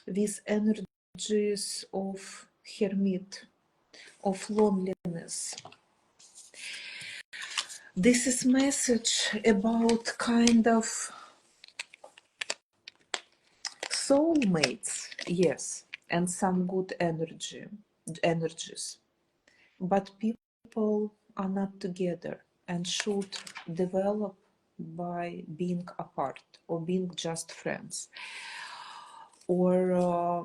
with energies of hermit, of loneliness. This is message about kind of soulmates, yes, and some good energies. But people are not together and should develop by being apart or being just friends, or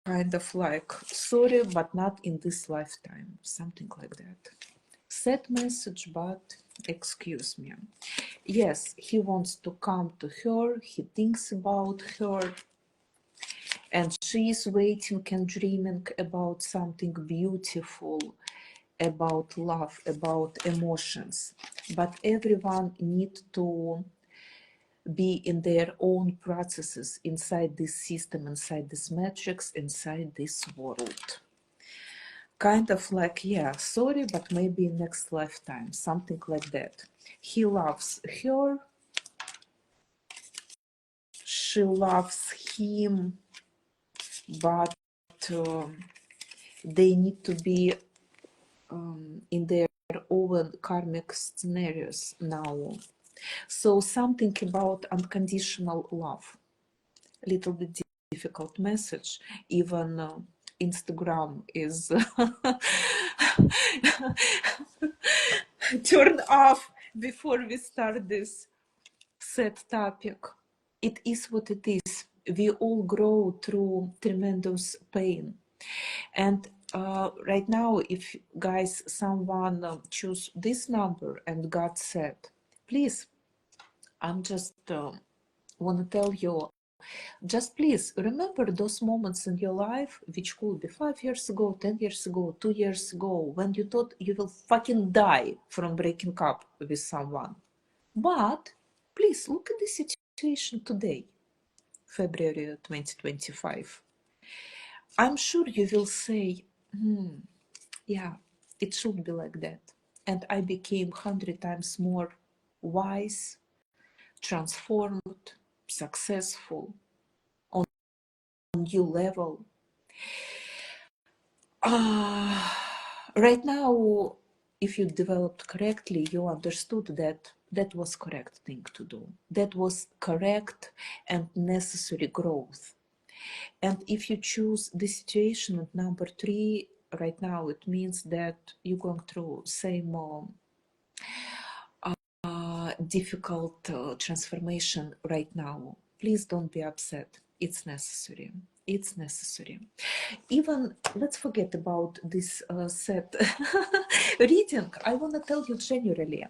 kind of like sorry but not in this lifetime, something like that. Sad message, but excuse me. Yes, he wants to come to her, he thinks about her, and she is waiting and dreaming about something beautiful, about love, about emotions. But everyone needs to be in their own processes inside this system, inside this matrix, inside this world. Kind of like, yeah, sorry, but maybe next lifetime, something like that. He loves her, she loves him, but they need to be in their own karmic scenarios now. So something about unconditional love, little bit difficult message. Even Instagram is turned off before we start this sad topic. It is what it is. We all grow through tremendous pain. And right now, if guys, someone choose this number and God said, please, I'm just want to tell you, just please remember those moments in your life, which could be 5 years ago, 10 years ago, 2 years ago, when you thought you will fucking die from breaking up with someone. But please look at the situation today, February 2025. I'm sure you will say, yeah, it should be like that. And I became 100 times more wise, transformed, successful, on a new level. Right now, if you developed correctly, you understood that that was correct thing to do. That was correct and necessary growth. And if you choose the situation at number 3, right now, it means that you're going through same difficult transformation right now. Please don't be upset. It's necessary. It's necessary. Even let's forget about this set reading. I want to tell you generally.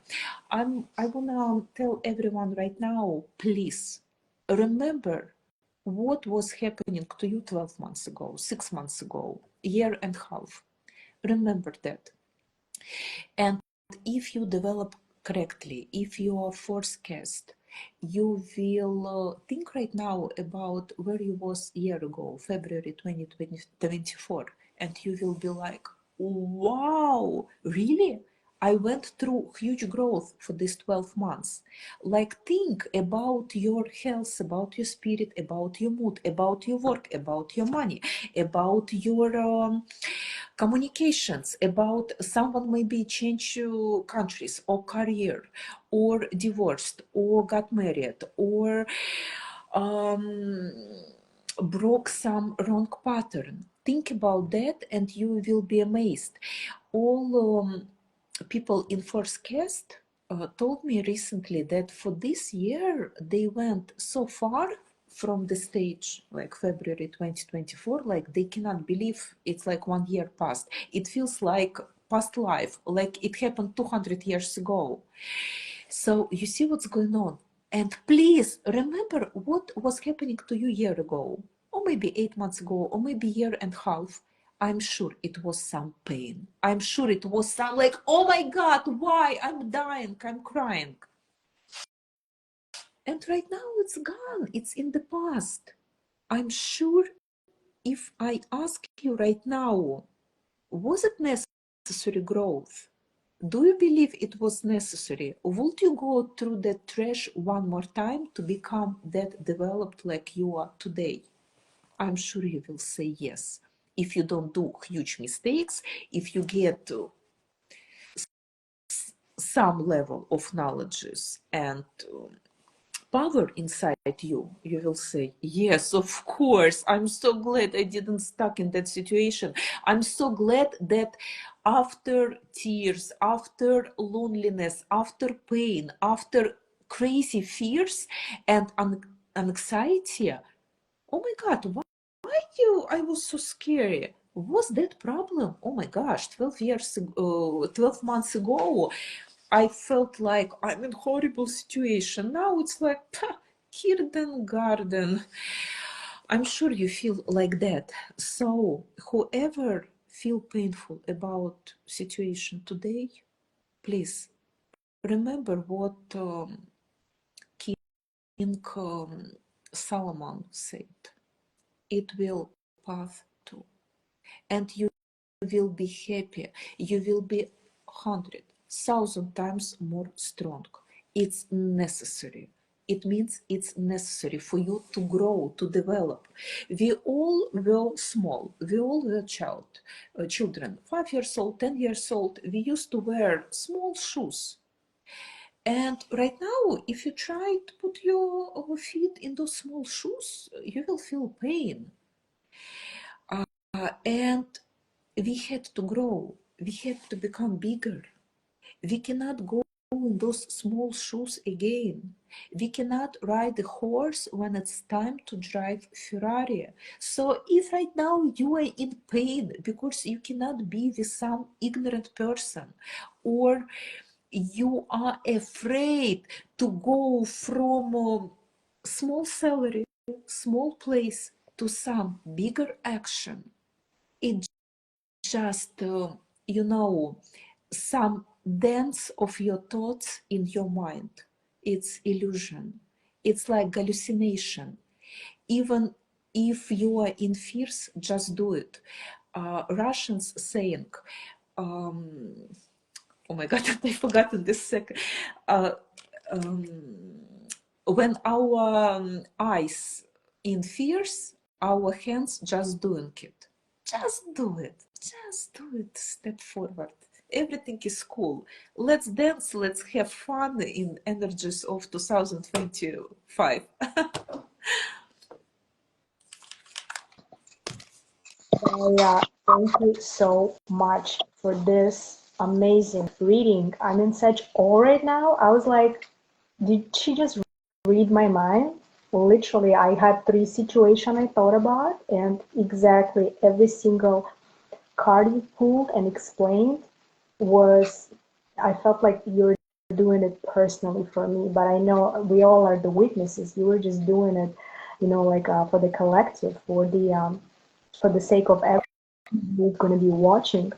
I want to tell everyone right now, please remember what was happening to you 12 months ago, 6 months ago, year and a half. Remember that. And if you develop correctly, if you are forecast, you will think right now about where you was a year ago, February 2024, and you will be like, wow, really? I went through huge growth for these 12 months. Like, think about your health, about your spirit, about your mood, about your work, about your money, about your communications, about someone maybe change countries or career, or divorced, or got married, or broke some wrong pattern. Think about that and you will be amazed. All people in forecast told me recently that for this year they went so far from the stage like February 2024, like they cannot believe it's like 1 year past. It feels like past life, like it happened 200 years ago. So you see what's going on. And please remember what was happening to you a year ago, or maybe 8 months ago, or maybe a year and a half. I'm sure it was some pain. I'm sure it was some like, oh my God, why? I'm dying, I'm crying. And right now it's gone. It's in the past. I'm sure if I ask you right now, was it necessary growth? Do you believe it was necessary? Would you go through that trash one more time to become that developed like you are today? I'm sure you will say yes. If you don't do huge mistakes, if you get to some level of knowledges and power inside you, you will say, yes, of course. I'm so glad I didn't stuck in that situation. I'm so glad that after tears, after loneliness, after pain, after crazy fears and anxiety, oh my God, why I was so scary? Was that problem? Oh my gosh, 12 years ago, 12 months ago, I felt like I'm in horrible situation. Now it's like kindergarten. I'm sure you feel like that. So whoever feel painful about situation today, please remember what King Solomon said. It will pass too, and you will be happy. You will be 100,000 times more strong. It's necessary. It means it's necessary for you to grow, to develop. We all were small. We all were children. 5 years old, 10 years old. We used to wear small shoes. And right now, if you try to put your feet in those small shoes, you will feel pain. And we had to grow. We had to become bigger. We cannot go in those small shoes again. We cannot ride a horse when it's time to drive Ferrari. So if right now you are in pain because you cannot be with some ignorant person, or you are afraid to go from a small salary, small place to some bigger action, it just, some dance of your thoughts in your mind. It's illusion. It's like hallucination. Even if you are in fears, just do it. Russians saying, um, oh my God, I forgot in this second. Uh, um, when our eyes in fears, our hands just doing it. Just do it. Just do it. Step forward. Everything is cool. Let's dance. Let's have fun in energies of 2025. Yeah, thank you so much for this amazing reading. I'm in such awe right now. I was like, did she just read my mind? Literally, I had three situations I thought about, and exactly every single card you pulled and explained was, I felt like you were doing it personally for me, but I know we all are the witnesses. You were just doing it, like for the collective, for the sake of everyone who's going to be watching.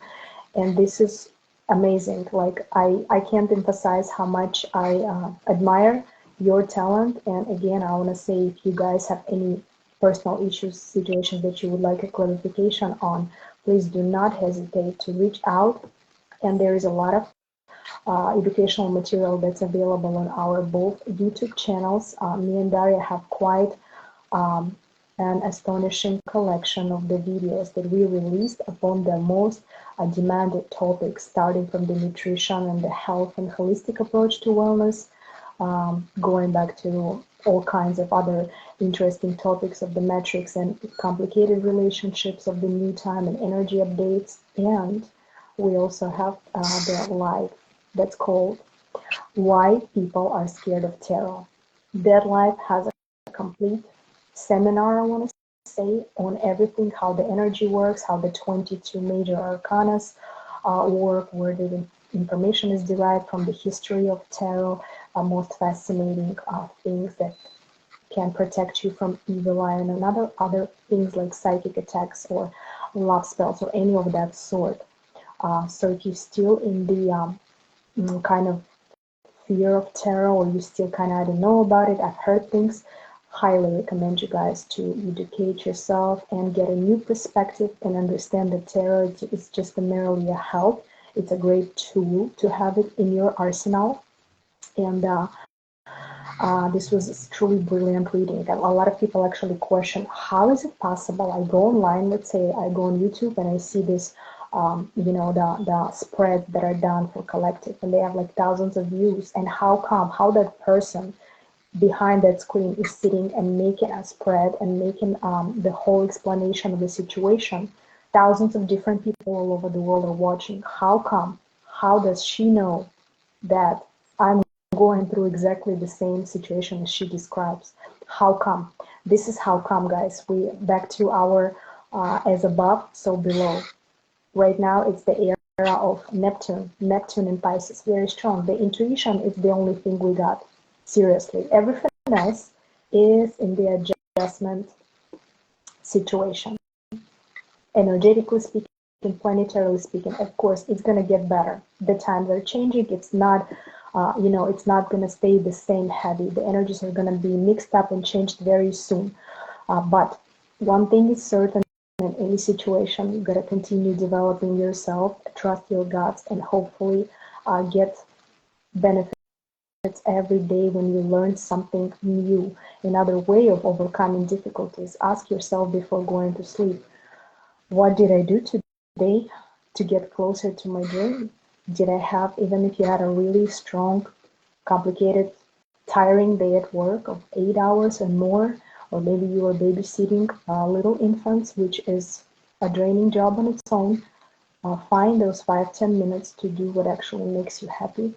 And this is amazing. Like I can't emphasize how much I admire your talent. And again, I want to say, if you guys have any personal issues, situations that you would like a clarification on, please do not hesitate to reach out. And there is a lot of educational material that's available on our both YouTube channels. Me and Daria have quite um, an astonishing collection of the videos that we released upon the most demanded topics, starting from the nutrition and the health and holistic approach to wellness, going back to all kinds of other interesting topics of the metrics and complicated relationships of the new time and energy updates. And we also have the live that's called Why People Are Scared of Tarot. That live has a complete seminar, I want to say, on everything, how the energy works, how the 22 major arcanas work, where the information is derived from, the history of tarot, most fascinating things that can protect you from evil eye, and other things like psychic attacks or love spells or any of that sort. So if you're still in the kind of fear of tarot, or you still kind of, I don't know about it, I've heard things, highly recommend you guys to educate yourself and get a new perspective and understand that tarot is just merely a help. It's a great tool to have it in your arsenal. And this was truly brilliant reading. And a lot of people actually question, how is it possible? I go online, let's say I go on YouTube and I see this, the spreads that are done for collective, and they have like thousands of views. And how that person behind that screen is sitting and making a spread and making the whole explanation of the situation. Thousands of different people all over the world are watching. How come? How does she know that I'm going through exactly the same situation as she describes? How come? This is how come, guys. We back to our as above, so below. Right now, it's the era of Neptune in Pisces, very strong. The intuition is the only thing we got. Seriously, everything else is in the adjustment situation. Energetically speaking, planetarily speaking, of course, it's going to get better. The times are changing. It's not, it's not going to stay the same heavy. The energies are going to be mixed up and changed very soon. But one thing is certain, in any situation, you got to continue developing yourself, trust your guts, and hopefully get benefits every day when you learn something new, another way of overcoming difficulties. Ask yourself before going to sleep, what did I do today to get closer to my dream? Did I have, even if you had a really strong, complicated, tiring day at work of 8 hours and more, or maybe you were babysitting little infants, which is a draining job on its own, find those 5-10 minutes to do what actually makes you happy.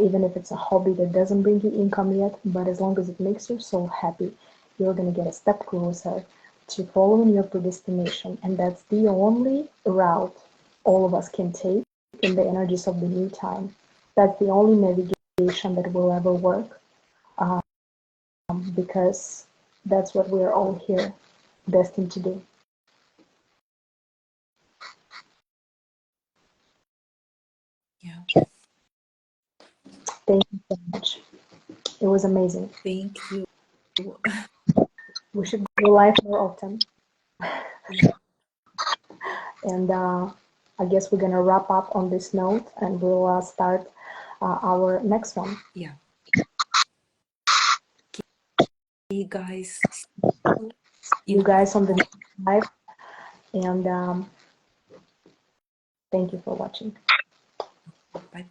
even if it's a hobby that doesn't bring you income yet, but as long as it makes your soul happy, you're going to get a step closer to following your predestination. And that's the only route all of us can take in the energies of the new time. That's the only navigation that will ever work, because that's what we're all here destined to do. Yeah. Thank you so much. It was amazing. Thank you. We should do live more often. Yeah. And I guess we're gonna wrap up on this note, and we'll start our next one. Yeah. Hey guys. You guys on the next live, and thank you for watching. Bye.